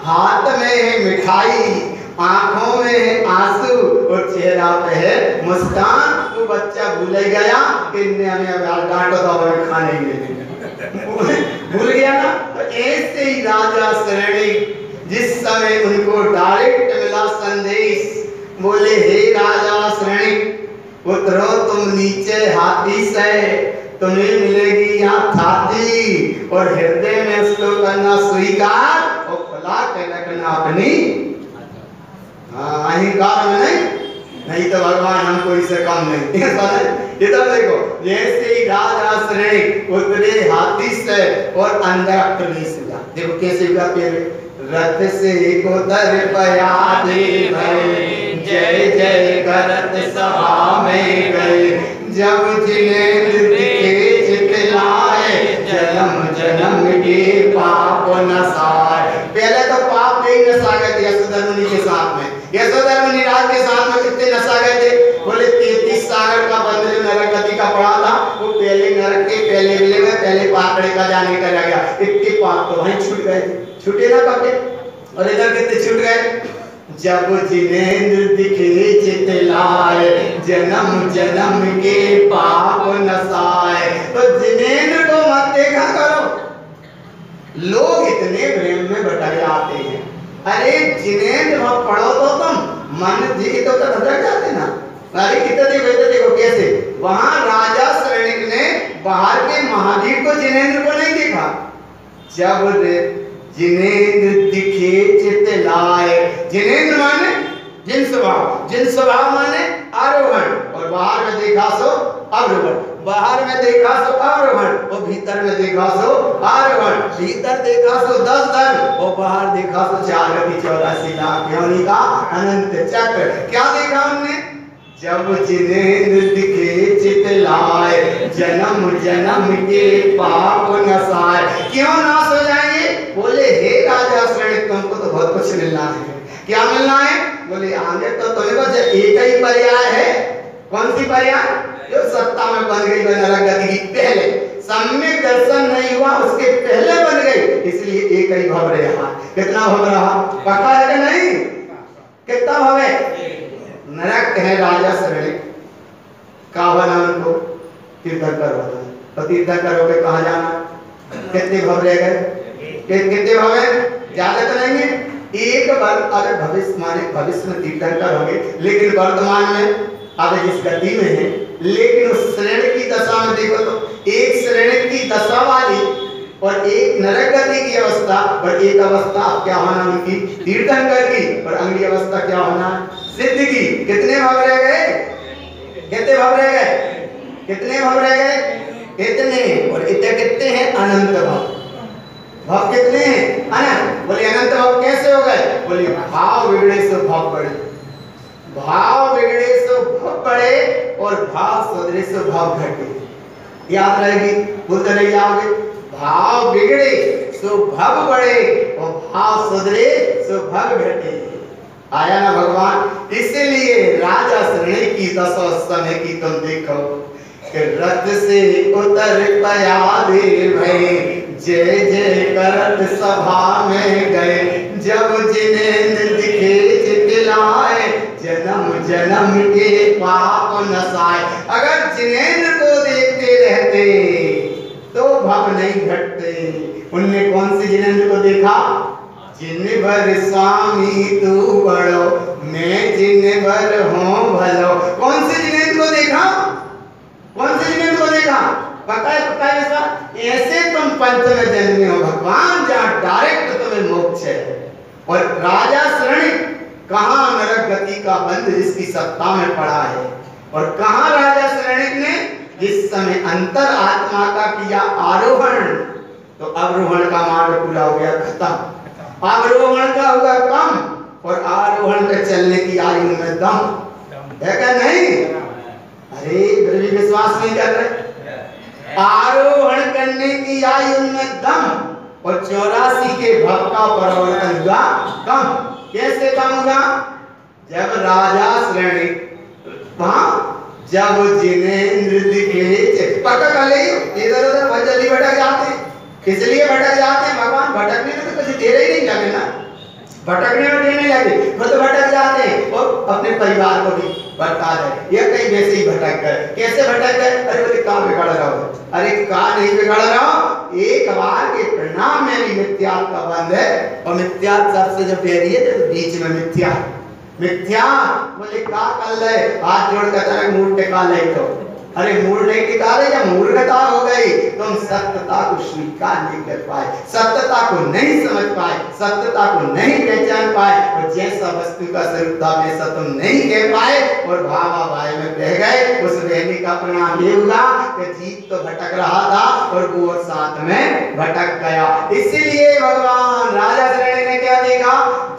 A: हाथ में है मिठाई, आंखों में है आंसू और चेहरा पे है मुस्कान। वो बच्चा भूल ही गया कि हमें डांटो तो हमें खाने ही नहीं, भूल गया ना। तो ऐसे ही राजा श्रेणिक जिस समय उनको डायरेक्ट मिला संदेश, बोले हे राजा श्रेणिक उतरो तुम नीचे हाथी से, तुम्हें मिलेगी यहाँ छाती, और हृदय में उसको करना स्वीकार और खुला के रखना अपनी अहंकार में नहीं तो भगवान हमको इससे कम नहीं। इधर देखो, जैसे ही राजा श्रेणिक उतरे हाथी से और अंदर प्रवेश हुआ, देखो कैसे हुआ? रथ से उतर पया देव जय जय करत सभा में गए, जब जिनेंद्र दिखे चितलाए, जन्म जन्म के पाप नसाए। पहले तो पाप नहीं नसा गए थे यशोधर मुनि के साथ में, यशोधर मुनि राज के साथ में कितने नशा गए थे? बोले 33 सागर का बंध जो नरक गति का पड़ा था, वो पहले नरक के पहले विले में पहले पाकड़े का जाने का रह गया। इतने पाप तो वहीं छूट गए, छूटे ना कब? और इधर कितने छूट गए? जब जिनेंद्र दिखे चितलाए, जन्म जन्म के पाप नसाए। तो जिनेंद्र को मत देखा करो, लोग इतने प्रेम में बटाए आते हैं। अरे जिनेंद्र वहां पढ़ो तो तुम मन जी तो भटक जाते ना। अरे कितने देखो कैसे वहां राजा श्रेणिक ने बाहर के महावीर को जिनेंद्र को नहीं देखा। जब जिनेंद्र दिखे चितलाए, जिनेंद्र माने जिन स्वभाव, जिन स्वभाव माने आरोहण, और बाहर में देखा सो अवरोहण। बाहर में देखा सो अवरोहण और भीतर में देखा सो आरोहण। भीतर देखा सो 10 धन और बाहर देखा सो 4 गति 84 लाख योनि का अनंत चक्र। क्या देखा हमने? जब जिनेंद्र दिखे चित लाए, जन्म जन्म के पाप नसाए। क्यों नाश हो जाएंगे? बोले हे राजा श्रेणी, तुमको तो बहुत कुछ मिलना है। क्या मिलना है? बोले आगे तो तुम्हें बस एक ही पर्याय है। कौन सी पर्याय? जो सत्ता में बन गई नरक गति की पहले, सम्यक दर्शन नहीं हुआ उसके पहले बन गई, इसलिए एक ही भव रहा। कितना भव रहा? पक्का है कि नहीं? कितना भव है? नरक है राजा श्रेणी का बना, उनको तीर्थंकर बना। तो तीर्थंकर होके कहाँ जाना? कितने भव रह गए? कितने भव है? ज्यादा तो नहीं है। एक बार अगर भविष्य माने भविष्य में तीर्थंकर होंगे, लेकिन वर्तमान में अब जिस गति में है, लेकिन उस श्रेणी की दशा में देखो तो एक श्रेणी की दशा वाली और एक नरक गति की अवस्था, और एक अवस्था क्या होना उनकी तीर्थंकर की, और अगली अवस्था क्या होना सिद्ध की। कितने भाव रह गए? कितने भाव रह गए? कितने भाव रह गए? इतने। और इतने कितने हैं? अनंत भाव। भाव कितने हैं? अनंत। बोले अनंत भाव कैसे हो गए? बोले भाव बिगड़े सो भाव बढ़े, भाव बिगड़े सो भाव बढ़े, और भाव सुधरे सो भाव घटे। याद रहेगी, बोलते नहीं जाओगे? भाव बिगड़े सो भाव बढ़े और भाव सुधरे सो भाव घटे। आया ना भगवान? इसलिए राजा श्रेणी की दशा समय की तुम देखो कि रथ से उतर पया दे भय, जय जय करत सभा में गए। जब जिनेंद्र दिखे चित लाए, जन्म जन्म के पाप नसाए। अगर जिनेंद्र को देखते रहते तो भव नहीं घटते। उनने कौन से जिनेंद्र को देखा? जिन भर स्वामी तू बड़ो, मैं जिन भर हूँ भलो। कौन से जिनेंद्र को देखा? कौन से जिनेंद्र को देखा? पता है ऐसा? ऐसे तुम पंथ में जन्मे हो भगवान, जहाँ डायरेक्ट तुम्हें मोक्ष है। और राजा श्रेणी कहाँ नरक गति का बंध जिसकी सत्ता में पड़ा है, और कहाँ राजा श्रेणी ने जिस समय अंतर आत्मा का किया आरोहण, तो अवरोहण का मार्ग पूरा हो गया खत्म। अवरोहण का हुआ कम और आरोहण के चलने की आयु में दम है क्या? नहीं? अरे भी विश्वास नहीं कर रहे। आरोहण करने की आयु में दम और 84 के भव का परिवर्तन हुआ कम। कैसे कम हुआ? जब राजा श्रेणी जब जिनेंद्र दिखे पटक ले, इधर उधर बहुत जल्दी भटक जाते। इसलिए भटक जाते हैं भगवान। भटकने में तो कुछ देर ही नहीं लगे ना, भटकने में देर नहीं लगे, खुद भटक जाते हैं और अपने परिवार को भी भटका दे। ये कहीं वैसे ही भटक गए। कैसे भटक गए? अरे बोले कहाँ बिगड़ रहा हो? अरे कहाँ नहीं बिगड़ रहा हो? एक बार के परिणाम में भी मिथ्या का बंध है, और मिथ्या सबसे जब बैरी है तो बीच में मिथ्या मिथ्या। बोले का कर ले, हाथ जोड़ कर मूड टिका ले। तो अरे मूड नहीं टिका रहे या मूर्खता हो गई। तुम सत्यता को स्वीकार नहीं कर पाए, सत्यता को नहीं समझ पाए, सत्यता को नहीं पहचान पाए, और जैसा वस्तु का स्वरूप था वैसा तुम नहीं कह पाए और भावा भाई में रह गए। उस रहने का परिणाम ये हुआ कि जीव तो भटक रहा था और वो साथ में भटक गया। इसीलिए भगवान राजा श्रेणी ने क्या देखा?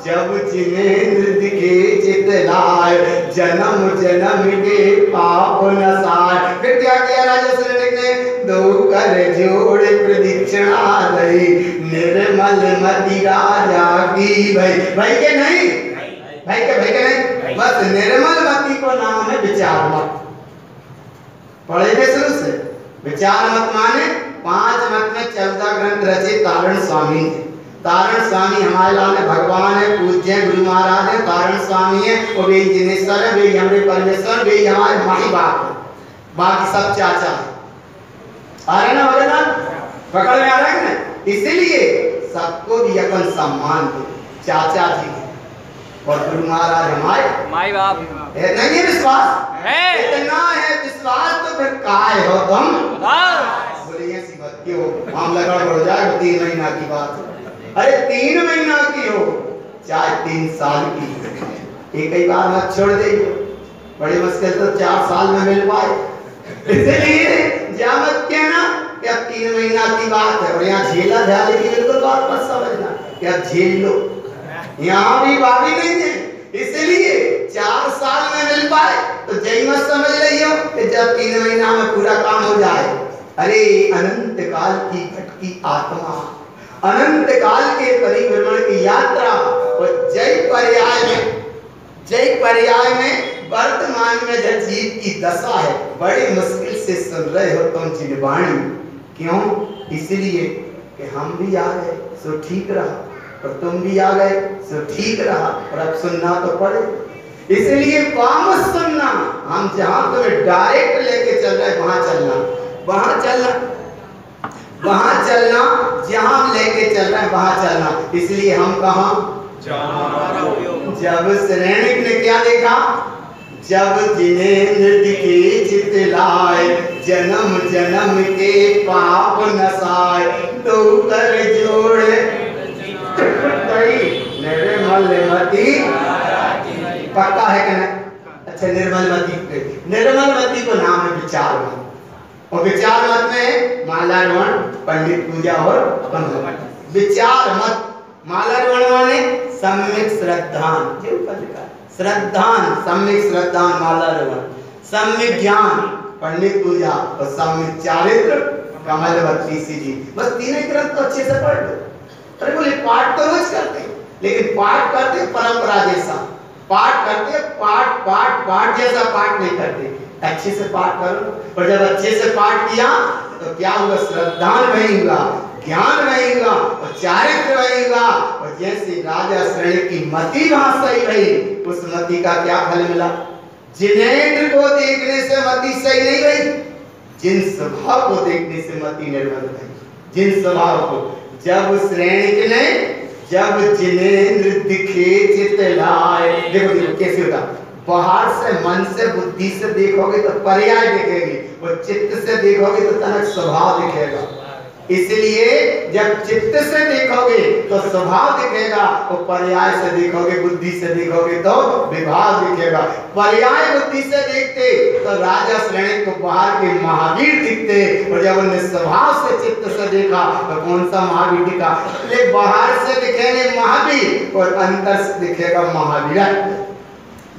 A: जब जिनेंद्र दिखे चित लाए, जन्म जन्म के पाप नसाए। फिर क्या किया राजा श्रेणी ने? दो कर जोड़ प्रदक्षिणा दई, निर्मल मति राजा की भई। भाई के नहीं, भाई के नहीं, बस निर्मल मति को नाम है विचार मत। पढ़े थे शुरू से। विचार मत माने 5 मत में 14 ग्रंथ रचे तारण स्वामी थे। तारण स्वामी हमारे लाल भगवान है, पूज्य है, गुरु महाराज है, तारण स्वामी है, और वे जिनेश्वर है, वे हमारे परमेश्वर, वे हमारे माही बाप है, बाकी सब चाचा है। आ रहे ना? हो रहे ना? पकड़ में आ रहा है ना? इसलिए सबको भी अपन सम्मान दो। चाचा जी और गुरु महाराज हमारे माई बाप है। नहीं है विश्वास है? इतना है विश्वास तो फिर काय हो तुम? बोले ऐसी बात क्यों? मामला गड़बड़ हो जाएगा। 3 महीना की बात। अरे 3 महीना की हो चाहे 3 साल की, एक ही बार मत छोड़ दे, बड़ी मुश्किल तो 4 साल में मिल पाए। इसलिए जा मत कहना कि अब 3 महीना की बात है और यहाँ झेला झाले की बिल्कुल बात मत समझना कि अब झेल लो, यहाँ भी भाभी नहीं है। इसलिए 4 साल में मिल पाए तो जय मत समझ लियो कि जब 3 महीना में पूरा काम हो जाए। अरे अनंत काल की भटकी आत्मा, अनंत काल के परिभ्रमण की यात्रा और जय पर्याय में वर्तमान में जो जीव की दशा है, बड़ी मुश्किल से सुन रहे हो तुम जिनवाणी। क्यों? इसलिए कि हम भी आ गए सो ठीक रहा और तुम भी आ गए सो ठीक रहा और अब सुनना तो पड़े। इसलिए वापस सुनना, हम जहां तुम्हें डायरेक्ट लेके चल रहे वहां चलना, वहां चलना, वहां चलना, जहां हम लेके चल रहे हैं वहां चलना। इसलिए हम कहा, जब श्रेणिक ने क्या देखा, जब जिनेंद्र दिखे चित लाए, जन्म जन्म के पाप नसाए, तो कर जोड़े निर्मल मती। पक्का है कि नहीं? अच्छा, निर्मल मती को नाम है विचार मत, और विचार मत में मालार्पण, पंडित पूजा और बंधन। विचार मत, मालार्पण माने सम्यक श्रद्धान, जो लिखा श्रद्धान, सम्यक श्रद्धान मालार्पण, सम्यक ज्ञान पंडित पूजा और सम्यक चारित्र कमलवती जी। बस 3 ग्रंथ तो अच्छे से पढ़ लो। अरे बोले पाठ तो रोज करते हैं, लेकिन पाठ करते परंपरा जैसा पाठ करते, पाठ जैसा पाठ नहीं करते। अच्छे से पाठ करो, और जब अच्छे से पाठ किया तो क्या होगा, श्रद्धान रहेगा, ज्ञान रहेगा और चारित्र रहेगा। और जैसे राजा श्रेणी की मति वहां सही रही, उस मति का क्या फल मिला? जिनेंद्र को देखने से मति सही नहीं रही, जिन स्वभाव को देखने से मति निर्मल रही, जिन स्वभाव को। जब श्रेणिक ने, जब जिनेंद्र दिखे चित लाए, देखो कैसे होता, बाहर से मन से बुद्धि से देखोगे तो पर्याय दिखेगी, और चित्त से देखोगे तो तनक स्वभाव दिखेगा। इसलिए जब चित्त से देखोगे तो स्वभाव दिखेगा, और पर्याय से देखोगे, बुद्धि से देखोगे तो विभाव दिखेगा। पर्याय बुद्धि से देखते तो राजा श्रेणी को बाहर के महावीर दिखते, और जब उन्हें स्वभाव से चित्त से देखा तो कौन सा महावीर दिखा? बाहर से दिखेंगे महावीर और अंतर से दिखेगा महावीर।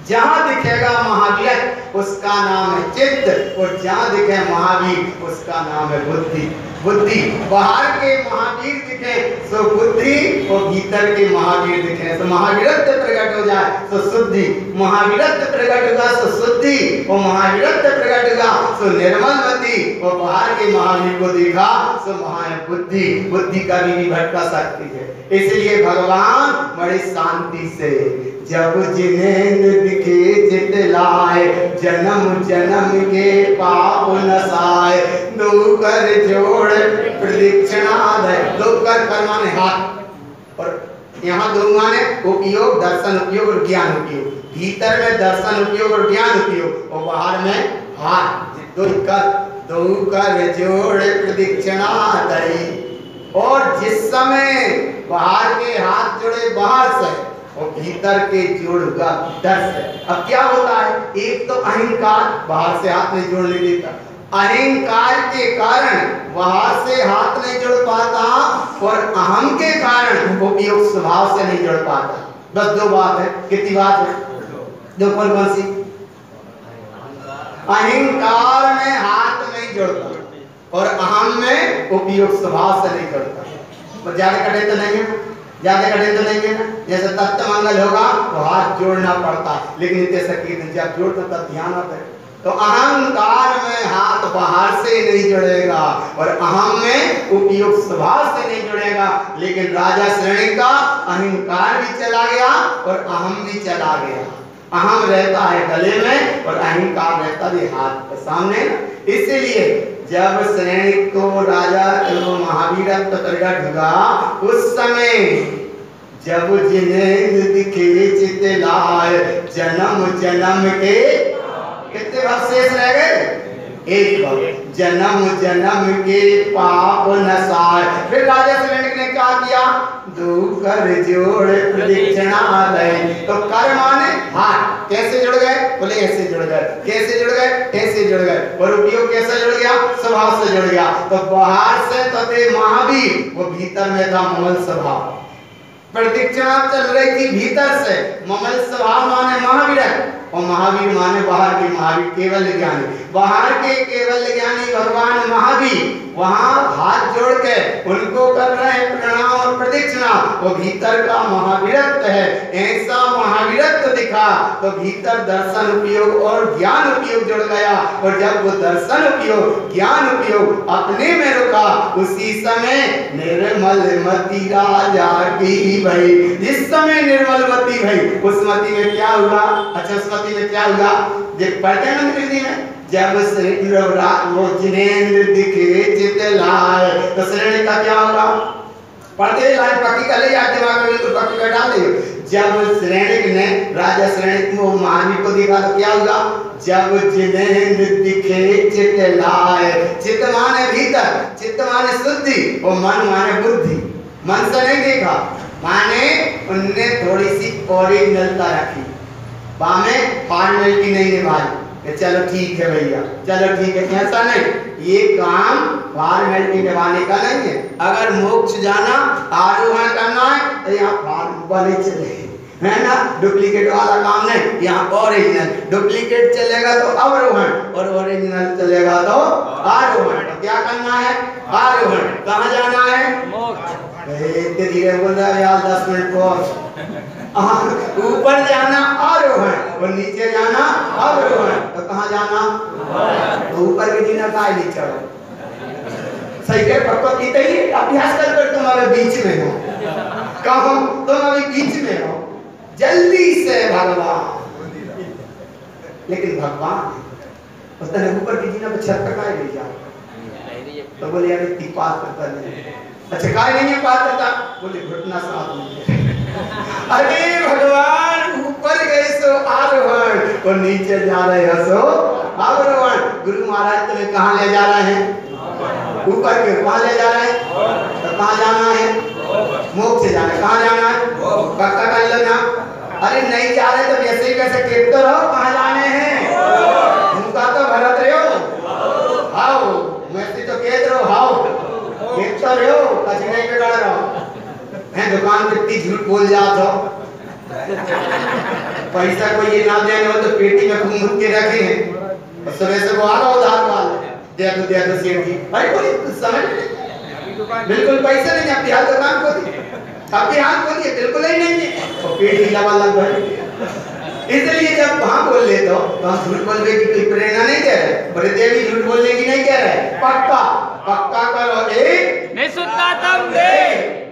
A: जहां दिखेगा महावीर उसका नाम है चित्त, और जहां दिखे महावीर उसका नाम है बुद्धि। बुद्धि, बाहर के महावीर दिखे तो बुद्धि, और भीतर के महावीर दिखे तो महावीरत्व प्रकट हो जाए तो शुद्धि, महावीरत्व प्रकट होगा तो शुद्धि, और महावीरत्व प्रकट होगा तो निर्मल मति, और बाहर के महावीर को देखा तो महान बुद्धि। बुद्धि का भी भटका सकती है। इसलिए भगवान बड़ी शांति से, जब जिनेंद्र दिखे चित लाए, जन्म जन्म के पाप नसाए, दो कर जोड़ प्रदक्षिणा दे। दो कर माने हाथ, और यहाँ दो माने उपयोग, दर्शन उपयोग और ज्ञान उपयोग। भीतर में दर्शन उपयोग और ज्ञान उपयोग, और बाहर में हाथ। दो कर जोड़ प्रदक्षिणा दे। और जिस समय बाहर के हाथ जुड़े बाहर से, और भीतर के जोड़गा भीतर से। अब क्या होता है, एक तो अहंकार बाहर से हाथ नहीं जोड़ने देता, अहंकार के कारण बाहर से हाथ नहीं जुड़ पाता, और अहम के कारण उपयोग स्वभाव से नहीं जुड़ पाता। बस 2 बात है। कितनी बात है? 2 कौन सी? अहंकार में हाथ नहीं जुड़ता, और अहम में उपयोग स्वभाव से नहीं जुड़ता। ज्यादा कठिन तो नहीं है, ज्यादा कठिन तो नहीं है ना। जैसे तत्व मंगल होगा तो हाथ जोड़ना पड़ता, लेकिन जब जोड़ते तब ध्यान आता है। तो अहंकार में हाथ बाहर से नहीं जुड़ेगा, और अहम में उपयोग स्वभाव से नहीं जुड़ेगा। लेकिन राजा श्रेणी का अहंकार भी चला गया और अहम भी चला गया। अहम रहता है गले में और अहंकार रहता है हाथ के सामने। इसलिए जब श्रेणी को राजा महावीरत्व प्रकट हुआ, उस समय जब जिनेंद्र दिखे चित लाए, जन्म जन्म के कितने भाग शेष रह गए? एक भव जन्म जन्म के पाप नसार। फिर राजा श्रेणिक ने क्या किया? दो कर जोड़ प्रदक्षिणा दई। तो कर माने हाथ, कैसे जुड़ गए? बोले ऐसे जुड़ गए। कैसे जुड़ गए? ऐसे जुड़ गए। और उपयोग कैसे जुड़ गया? स्वभाव से जुड़ गया। तो बाहर से तो थे महावीर, वो भीतर में था ममल स्वभाव। प्रदक्षिणा चल रही थी भीतर से, ममल स्वभाव माने महावीर, और महावीर माने बाहर के महावीर केवल ज्ञानी। बाहर के केवल ज्ञानी भगवान महावीर वहां हाथ जोड़ के उनको कर रहे हैं प्रणाम और प्रदक्षिणा। वो भीतर का महावीरत्व है, ऐसा महावीरत्व दिखा तो भीतर दर्शन उपयोग और ज्ञान उपयोग जुड़ गया। और जब वो दर्शन उपयोग ज्ञान उपयोग अपने में रुका, उसी समय निर्मल मति राजा की भई। जिस समय निर्मल मति भई, उस मति में क्या हुआ? अच्छा, उस मति में क्या हुआ? देख पढ़ते हैं मंत्र में, जब वो जिनेंद्र दिखे चित लाए, तो श्रेणी का क्या होगा? पढ़ते लाइन पक्की कर ले, याद दिमाग में बिल्कुल पक्की कर डाल दे। जब श्रेणिक ने राजा श्रेणिक में महावीर को देखा तो क्या हुआ? जब जिनेंद्र दिखे चित लाए। चित्त माने भीतर, चित्त माने शुद्धि, और मन माने बुद्धि। मन से नहीं देखा, माने उनने थोड़ी सी ओरिजिनलता रखी, बामे फॉर्मेलिटी नहीं निभाई। चलो ठीक है भैया, चलो ठीक है, ऐसा नहीं, ये काम फॉर्मेलिटी निभाने का नहीं है। अगर मोक्ष जाना आरोहण करना है तो यहाँ फॉर्म वाले चले, है ना, डुप्लीकेट वाला काम नहीं, यहाँ ओरिजिनल। डुप्लीकेट चलेगा तो अवरोहण, और ओरिजिनल चलेगा तो आरोहण। तो क्या करना है? आरोहण। कहाँ जाना है? मोक्ष। धीरे बोल रहा है यार, 10 मिनट को ऊपर जाना आरोहण और नीचे जाना अवरोहण। तो कहाँ जाना? तो ऊपर की जीना का नहीं चढ़ो। सही है, पक्का की तही अभ्यास कर तुम अभी बीच में हो। कहो तुम अभी बीच में हो, जल्दी से भगवान। लेकिन भगवान उसने ऊपर की जीना पे छत पे काहे नहीं जा? तो बोले यार इतनी पास करता नहीं। अच्छा काहे नहीं है पास करता? बोले घुटना साथ में। अरे भगवान ऊपर गए सो आरोहण और नीचे जा रहे हो सो अवरोहण। गुरु महाराज तुम्हें कहाँ ले जा रहे हैं? ऊपर के। कहाँ ले जा रहे हैं? तो कहाँ जाना है? मोक्ष जाना है। कहाँ जाना है? पक्का कर लो ना। अरे नहीं जा रहे तो वैसे ही वैसे कहते तो रहो कहाँ जाने हैं। उनका तो भरत रहे हो, हाओ मैं तो कहते रहो, हाओ कहते तो रहो, कचरे पे गड़ रहो हैं। दुकान पे इतनी झूठ बोल जाते हो, पैसा कोई ये ना देने हो तो पेटी में घूम के रखे हैं, और सुबह से वो आ रहा उधार वाले दे दो सेठ जी। अरे कोई समझ बिल्कुल पैसे नहीं, अपनी हाथ दुकान को दी, अपनी हाथ को दी, बिल्कुल ही नहीं है, और पेट हिला वाला भर। इसलिए जब वहां बोल ले तो हम झूठ बोलने की कोई प्रेरणा नहीं दे रहे, बड़े भी झूठ बोलने की नहीं कह रहे। पक्का पक्का करो एक, नहीं सुनता तुम दे,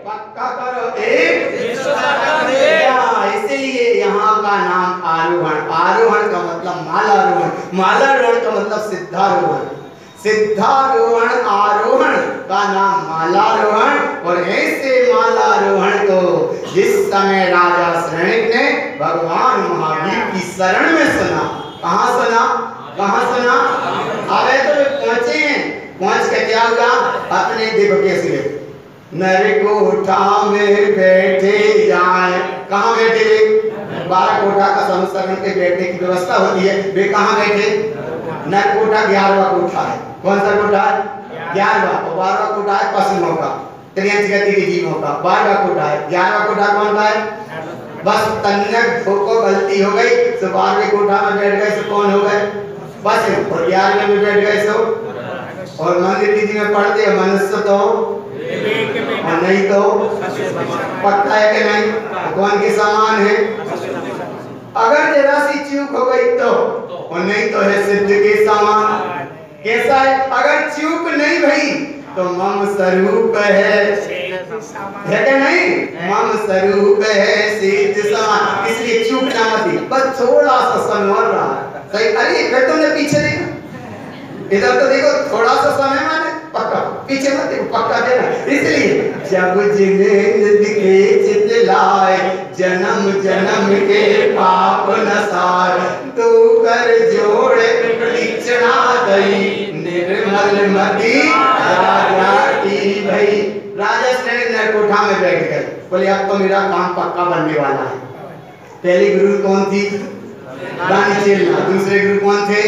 A: पक्का करो एक, नहीं सुनता तुम दे। इसलिए यहाँ का नाम आरोहण। आरोहण का मतलब मालारोहण, मालारोहण का मतलब सिद्धारोहण, सिद्धारोहण आरोहण का नाम मालारोहण। और ऐसे मालारोहण को जिस समय राजा श्रेणिक ने भगवान महावीर की शरण में सुना, कहाँ सुना? कहाँ सुना? अबे तो पहुंचे हैं, पहुंच के क्या हुआ? अपने दिव्य से नर कोठा में बैठे जाए। कहाँ बैठे? 12 कोठा का अनुसरण के बैठने की व्यवस्था होती है। वे कहाँ बैठे? नर कोठा 11वां कोठा है। कौन सा कोठा है? 11वां। और 12वां कोठा है पशुओं का, त्रियंच गति के जीवों का। 12वां कोठा है। 11वां कोठा कौन सा है? बस तन्नक को गलती हो गई तो 12वें कोठा में बैठ गए तो कौन हो गए? पशु। और 11वें में बैठ गए तो, और मंदिर की में पढ़ते हैं मनुष्य तो, और नहीं तो पक्का है कि नहीं? कौन के समान है? अगर जरा सी चूक हो गई तो, और नहीं तो है सिद्ध के समान। कैसा है? अगर चूक नहीं भई तो मम स्वरूप है कि नहीं? मम स्वरूप है सिद्ध समान। इसलिए चूक ना मत, बस थोड़ा सा संवर रहा है। सही? अरे फिर तुमने पीछे देखा, इधर तो देखो, थोड़ा सा समय माने पक्का, पीछे मत देखो, पक्का देना। इसलिए जब जिनेंद्र दिखे चित लाए, जन्म जन्म के पाप नसार, तू कर जोड़ प्रदक्षिणा दई। मलमती जागती भई। राजा श्रेणी नरकोठा में बैठ गए, बोले अब तो मेरा काम पक्का बनने वाला है। पहली गुरु कौन थी? रानी चेलना। दूसरे गुरु कौन थे?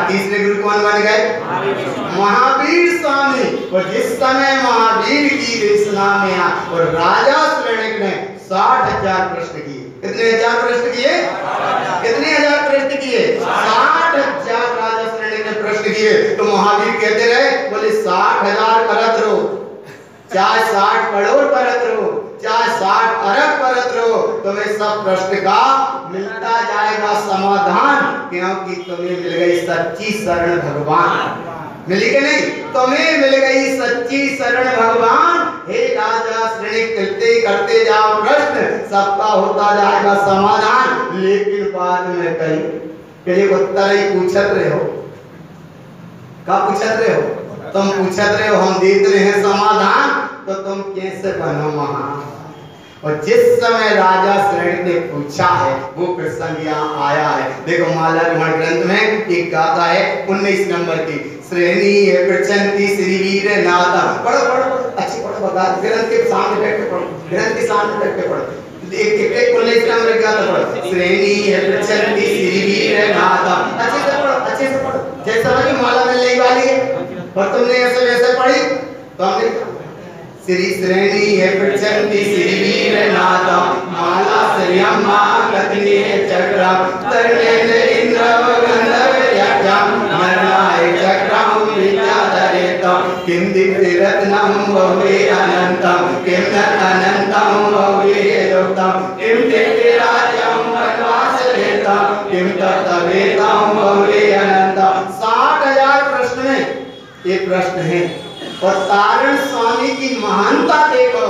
A: तीसरे गुरु कौन बन गए? महावीर स्वामी। और जिस समय महावीर की देशना में आ और राजा श्रेणिक ने 60,000 प्रश्न किए। कितने हजार प्रश्न किए? कितने हजार प्रश्न किए? 60,000 राजा श्रेणिक ने प्रश्न किए। तो महावीर कहते रहे, बोले 60,000 परत रहो, चाहे 60 करोड़ परत रहो, चाहे 60 अरब परत रहो, तुम्हें सब प्रश्न का मिलता जाएगा समाधान, क्योंकि तुम्हें मिल गई सच्ची शरण भगवान। मिली कि नहीं? तुम्हें मिल गई सच्ची शरण भगवान। हे राजा श्रेणिक, करते जाओ प्रश्न, सबका होता जाएगा समाधान। लेकिन बाद में कहीं उत्तर ही पूछत रहे हो। क्या पूछत रहे हो? तुम पूछत रहे हो, हम देते रहे हैं समाधान, तो तुम कैसे बनो महान? और जिस समय राजा श्रेणिक ने पूछा है वो प्रसंग यहाँ आया है। देखो माला रोहण ग्रंथ में एक गाथा है 19 नंबर की, श्रेणी है प्रचंती श्री वीर नाथा। पढ़ो पढ़ो पढ़ो, अच्छी पढ़ो, बता ग्रंथ के सामने बैठ के पढ़ो, ग्रंथ के सामने बैठ के पढ़ो। एक 19 नंबर की गाथा पढ़ो, श्रेणी है प्रचंती श्री वीर नाथा। अच्छे से पढ़ो, अच्छे से पढ़ो, जैसा कि माला मिलने वाली है और तुमने ऐसे वैसे पढ़ी तो हमने श्री श्रेणी है प्रचंडी श्री वीर नाथा, माला श्रियम्मा कथने चक्रा तरणे इंद्र गंधर्व यक्षम नरनाय चक्रम विद्याधरेतम किम दिव्य रत्नम भवे अनंतम किम न अनंतम भवे योक्तम किम दिव्य राज्यम वनवास लेतम किम तत्वेतम भवे अनंतम। 60,000 प्रश्न में एक प्रश्न है और तारण स्वामी की महानता देखो।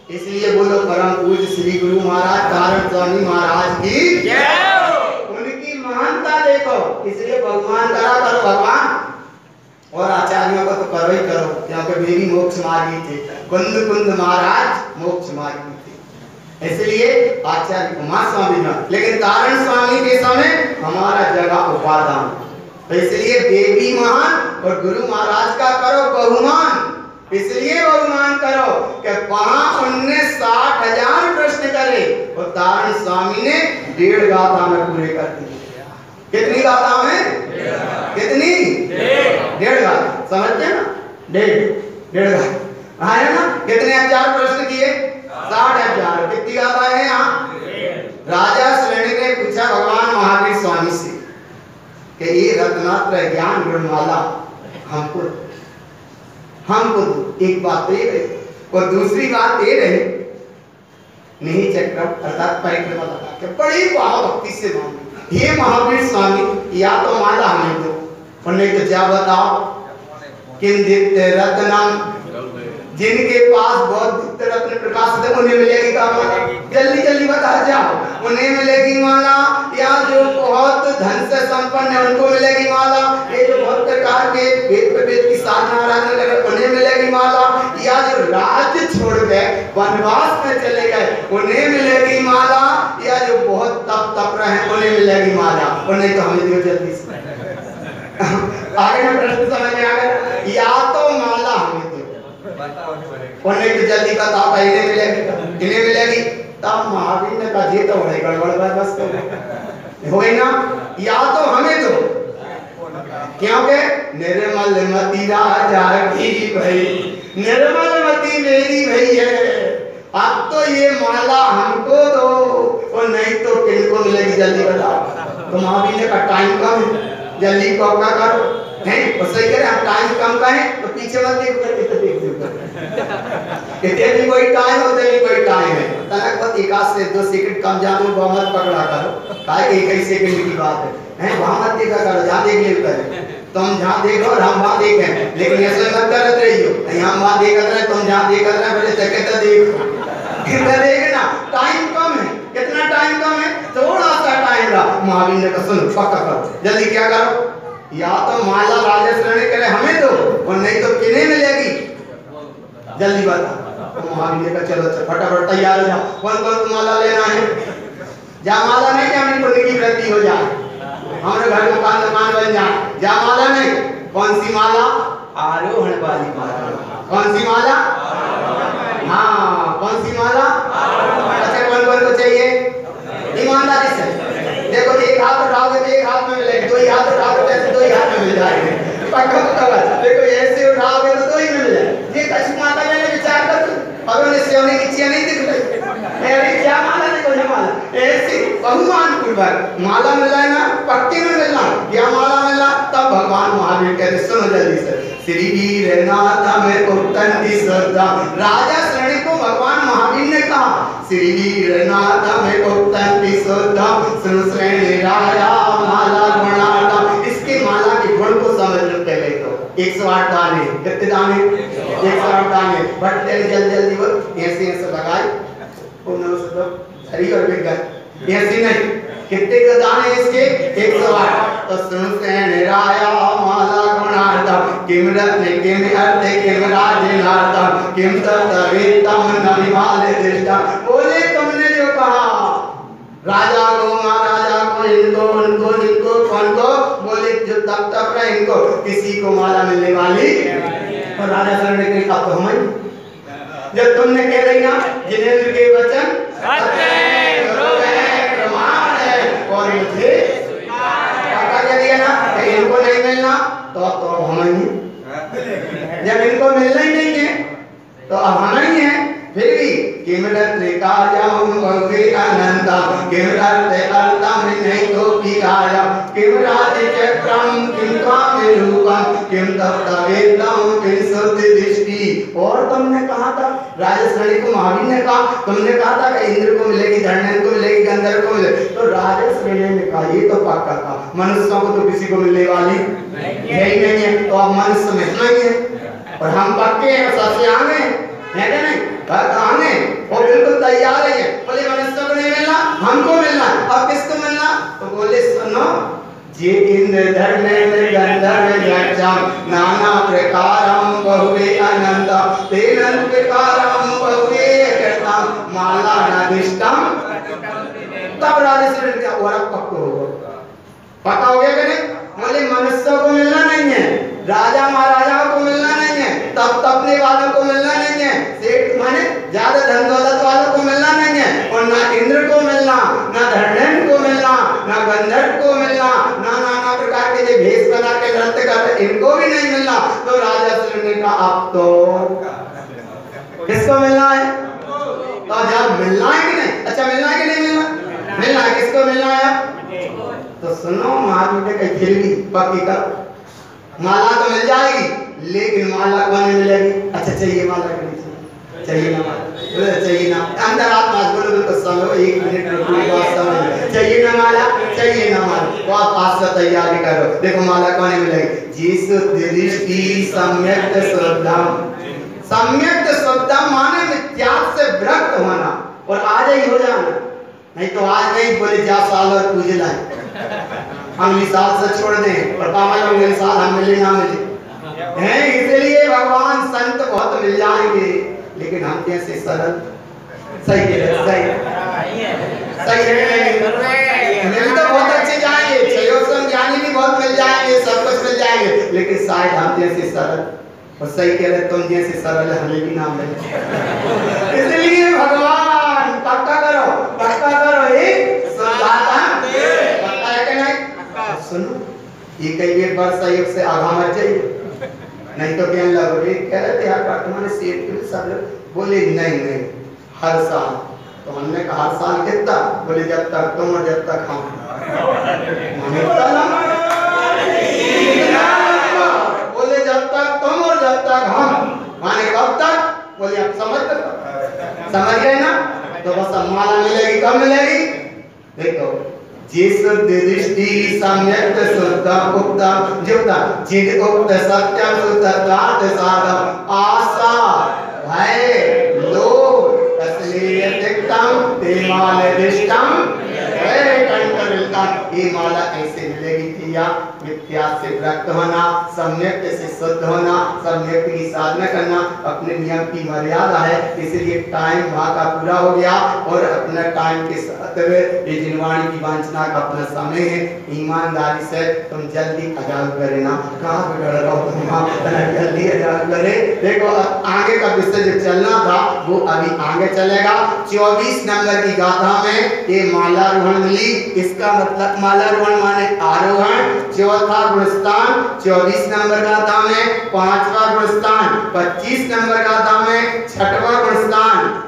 A: इसलिए बोलो परम पूज्य श्री गुरु महाराज तारण स्वामी महाराज की जय। उनकी महानता देखो, इसलिए भगवान करा करो भगवान और आचार्यों का तो करो ही करो, क्योंकि वे भी मोक्ष मार्गी थे। कुंद कुंद महाराज मोक्ष मार्गी थे, इसलिए आचार्य कुमार स्वामी ना, लेकिन तारण स्वामी के समय हमारा जगह उपादान, तो इसलिए देवी महान और गुरु महाराज का करो बहुमान। इसलिए बहुमान करो कि वहां उनने 60,000 प्रश्न करे और तारण स्वामी ने 1.5 गाथा में पूरे कर दिए। कितनी गाथा में? कितनी? 1.5 गाथा। समझते हैं ना? 1.5 गाथा आया ना? कितने हजार प्रश्न किए? 60,000। कितनी गाथा है यहाँ? राजा श्रेणी ने पूछा भगवान महावीर स्वामी से कि ये रत्नात्रय ज्ञान गुणमाला हमको एक बात तो ये रही और दूसरी बात ये रही, नहीं चक्र अर्थात परिक्रमा लगा के बड़ी भाव भक्ति से मांगी, हे महावीर स्वामी या तो माला हमें दो और नहीं तो क्या बताओ किन दित्य रत्नम, जिनके पास बहुत दित्य रत्न प्रकाशित है उन्हें मिलेगी क्या माला? जल्दी जल्दी बता जाओ, उन्हें मिलेगी माला, या जो बहुत धन से संपन्न है उनको मिलेगी माला, ये जो बहुत प्रकार के वेद की साधना आराधना कर उन्हें मिलेगी माला, या जो राज्य छोड़ गए वनवास में चले गए उन्हें मिलेगी माला, या जो बहुत तप रहे उन्हें मिलेगी माला, और नहीं तो हमें दियो जल्दी से। आगे में प्रश्न समझ में आ गया? या तो माला हमें दो और नहीं तो जल्दी बताओ इन्हें मिलेगी, इन्हें मिलेगी। तब महावीर ने कहा ये तो बड़े गड़बड़ बस करो होए ना, या तो हमें दो, क्योंकि निर्मल मती राजा की भई, निर्मल मती मेरी भई है, अब तो ये माला हमको दो और नहीं तो किनको मिलेगी जल्दी बताओ। तो महावीर ने कहा टाइम कम है, जल्दी कौका करो हैं, और सही करें हम टाइम कम का है तो पीछे मत देखो करके तो देख दो कहते हैं कोई टाइम होता है, कोई टाइम है तनक बस 1 से 2 सेकंड कम जानो मत पकड़ा करो, काहे कि 1 सेकंड की बात है वहां मत देखा करो, जहां देख ले कर तुम जहां देखो और हम वहां देखें, लेकिन ऐसे मत करत रहियो हम वहां देखत रहे तुम जहां देखत रहे पहले चक्कर देखो कितना देखना, टाइम कम है। कितना टाइम कम है? थोड़ा सा टाइम रहा। महावीर ने कहा सुनो पक्का करो, जल्दी क्या करो, या तो माला राजा श्रेणी करे हमें दो और नहीं तो किन्हें मिलेगी जल्दी बता। तो महावीर ने कहा चलो फटाफट तैयार हो जाओ, कौन कौन माला लेना है? जा माला नहीं कि हमारी पुण्य की वृद्धि हो जाए, हमारे घर मकान बन जाए, जा माला नहीं कौन सी माला? आरोहण वाली माला। कौन सी माला? हाँ, कौन सी माला? अच्छा, कौन कौन को चाहिए? ईमानदारी से देखो, एक हाथ उठाओगे तो एक हाथ में मिलेगी, दो ही हाथ उठाओगे तो दो ही हाथ में मिल जाएंगे। पक्का पक्का बात। देखो ऐसे उठाओगे तो दो ही मिल जाए। ये कच्छ माता मैंने विचार कर अगर उन्हें सोने की चीजें नहीं दिख रही, अरे क्या माला देखो, ये माला ऐसी बहुमान पूर्वक माला मिला है ना, पक्के में मिलना। क्या माला मिलना? तब भगवान महावीर कहते सुनो जल्दी से, श्री वीरनाथ में उत्तंती श्रद्धा। राजा श्रेणी को भगवान महावीर ने कहा श्री वीरनाथ में उत्तंती श्रद्धा, सुन श्रेणी राजा माला गुणाता। इसके माला के गुण को समझ लो पहले तो। 108 दाने, कितने दाने? 108 दाने। बट जल्दी जल्दी वो ऐसे ऐसे लगाए, हरी और बिक गए, ऐसे नहीं। कितने के दाने इसके? 108। तो सुन श्रेणी राजा माला गुणाता, किम रत्ने किम अर्थे किम राजेनाता, किम तत्वेतम नविमाल दृष्टा। बोले तुमने जो कहा राजा को, महाराजा को, इनको उनको जिनको कौन को, बोले जो तब तक रहे इनको किसी को माला मिलने वाली। और राजा सर ने कहा तो हमें जब तुमने कह रही ना जिनेंद्र के वचन सत्य प्रमाण है और मुझे क्या दिया ना कि इनको नहीं मिलना तो हमें ही, जब इनको मिलना ही नहीं है तो अब हमें ही है। फिर भी किमरत्रिकायम भवे अनंता, किमरत्ते अर्थम नहीं तो पिकाया, किमराजे चक्रम किम कामेरूपम, किम तत्वेतम किम शुद्ध दृष्टि। और तुमने कहा था, राजा श्रेणी को महावीर ने कहा, तुमने कहा था कि इंद्र को मिलेगी, धर्मेंद्र को मिलेगी, गंधर्व को मिलेगी। तो राजा श्रेणी ने कहा ये तो पक्का था, मनुष्यों को तो किसी को मिलने वाली यही नहीं है। तो अब मनुष्य में नहीं है और हम पक्के हैं, सबसे आगे है क्या नहीं? आगे वो बिल्कुल तैयार है। बोले मनुष्य को नहीं मिलना, हमको मिलना। अब किसको मिलना? तो बोले सुनो, जे इंद्र धर्मेंद्र गंधर्व यक्षम नाना प्रकारम बहुवे अनंत, तेन प्रकारम बहुवे कृतम माला नदिष्टम। तब राजा श्रेणी क्या और पक्का होगा, पक्का हो गया कि नहीं? बोले मनुष्यों को मिलना नहीं है, राजा महाराजाओं को मिलना नहीं है, तब तपने वालों को मिलना नहीं है, सेठ माने ज्यादा धन दौलत वालों को मिलना नहीं है, और ना इंद्र को मिलना, ना धर्मेंद्र को मिलना, ना गंधर्व को मिलना, ना नाना प्रकार के जो भेष बना के नृत्य करते इनको भी नहीं मिलना। तो राजा श्रेणी का अब तो किसको मिलना है? तो जब मिलना है कि नहीं? अच्छा मिलना है कि नहीं मिलना? मिलना है। किसको मिलना है? तो सुनो, महावीर का फिर भी पक्की का माला तो मिल जाएगी, लेकिन माला कौन मिलेगी? अच्छा चाहिए माला के नीचे चाहिए ना माला, चाहिए ना अंतरात्मा बोलो तो समझो, 1 मिनट में पूरी बात समझ। चाहिए ना माला, चाहिए ना माला, तो आप आज से तैयारी करो। देखो माला कौन मिलेगी? जिस दृष्टि सम्यक श्रद्धा। सम्यक श्रद्धा माने मिथ्यात्व से विरक्त होना, और आज ही हो जाना, नहीं तो आज नहीं बोले जा साल और पूज लाए, हम साल से छोड़ दें और पावन साल हम मिले ना मिले हैं। इसलिए भगवान संत बहुत मिल जाएंगे, लेकिन हम कैसे सरल सही है, सही है, मिल तो बहुत अच्छे जाएंगे, छयोसम ज्ञानी भी बहुत मिल जाएंगे, सब कुछ मिल जाएंगे, लेकिन शायद हम जैसे सरल और सही कह रहे तुम जैसे सरल हमें भी ना मिले। इसलिए भगवान पक्का करो, पक्का करो, एक पक्का है कि नहीं? सुनो, ये कई बार वर्षा योग से आगा मत जाइए, नहीं तो क्या लगोगे। कह रहे थे यार तुम्हारे सेठ के सब लोग बोले नहीं नहीं हर साल। तो हमने कहा हर साल कितना? बोले जब तक तुम और जब तक हम। बोले जब तक तुम और जब तक हम, माने कब तक? बोले आप समझ गए ना? तो बस अब माला मिलेगी, कब मिलेगी? देखो जिस दृष्टि सम्यक शुद्ध उक्ता जुक्ता जिद उक्त सत्यम शुद्धार्थ साधम आशा भय लोभ तस्लीय तिक्तम तेमाल दिष्टम ये माला ऐसे मिलेगी कि या मिथ्या से विरक्त होना, सम्यक से शुद्ध होना, सम्यक की साधना करना, अपने नियम की मर्यादा है। इसलिए टाइम वहाँ का पूरा हो गया और अपना टाइम के साथ कर्तव्य। ये जिनवाणी की वांछना का अपना समय है, ईमानदारी से तुम जल्दी अदा करे ना। कहाँ पे डर रहा हो तुम, जल्दी अदा करे। देखो आगे का विषय जो चलना था वो अभी आगे चलेगा। 24 नंबर की गाथा में ये मालारोहण मिली। इसका मतलब मालारोहण माने आरोहण। चौथा गुणस्थान 24 नंबर गाथा में, 5वां गुणस्थान 25 नंबर गाथा में, 6वां गुणस्थान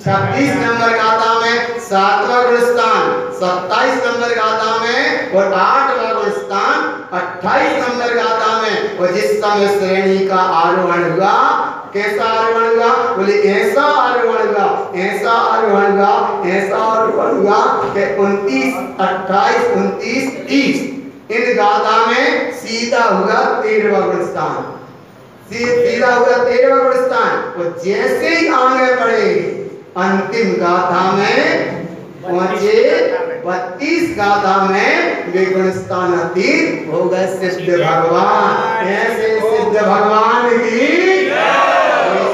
A: 26 नंबर गाथा में, 7वां गुणस्थान 27 नंबर गाथा में और 8वां गुणस्थान 28 नंबर गाथा में। और जिस समय श्रेणी का आरोहण हुआ, कैसा आरोहण हुआ? बोले ऐसा आरोहण हुआ, ऐसा आरोहण हुआ, ऐसा आरोहण हुआ कि 29, 28, 29, 30 इन गाथा में सीधा हुआ 13वां गुणस्थान, सीधा हुआ 13वां गुणस्थान। और जैसे ही आगे बढ़े अंतिम गाथा में पहुंचे 32 गाथा में वे गुणस्थान अतीत हो गए सिद्ध भगवान। ऐसे सिद्ध भगवान की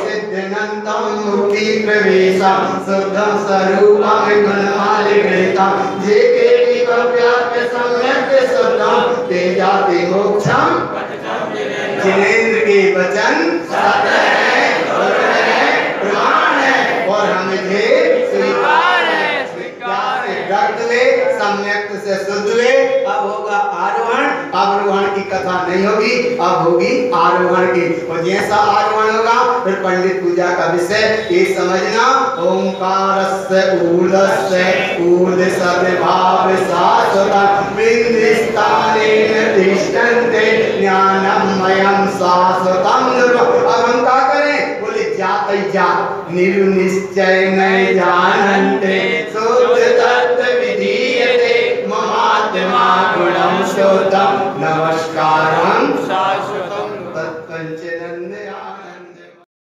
A: सिद्धनंदम मुक्ति प्रवेशम शुद्धम स्वरूपम गुणमालिकृतम जे के व्याप्य सम्यक शुद्धम ते जाति मोक्षम। जिनेंद्र के वचन सत्य है, प्रमाण है और हमें स्वीकार है। रक्त ले सम्यक से शुद्ध ले। अब होगा आरोहण। आरोहण की कथा नहीं होगी, अब होगी आरोहण की। और जैसा आरोहण होगा फिर पंडित पूजा का विषय ये समझना। ओंकारस्य ऊर्ध्वस्य ऊर्ध्व सद्भाव शाश्वतम् बिंदिस्थानेन तिष्ठन्ते ज्ञानमयं शाश्वतम्। अब हम क्या करें? बोले जाते जात निर्निश्चय न जानन्ते शुद्ध तत्व विधीयते ममात्मा गुणम शोधम। नमस्कार।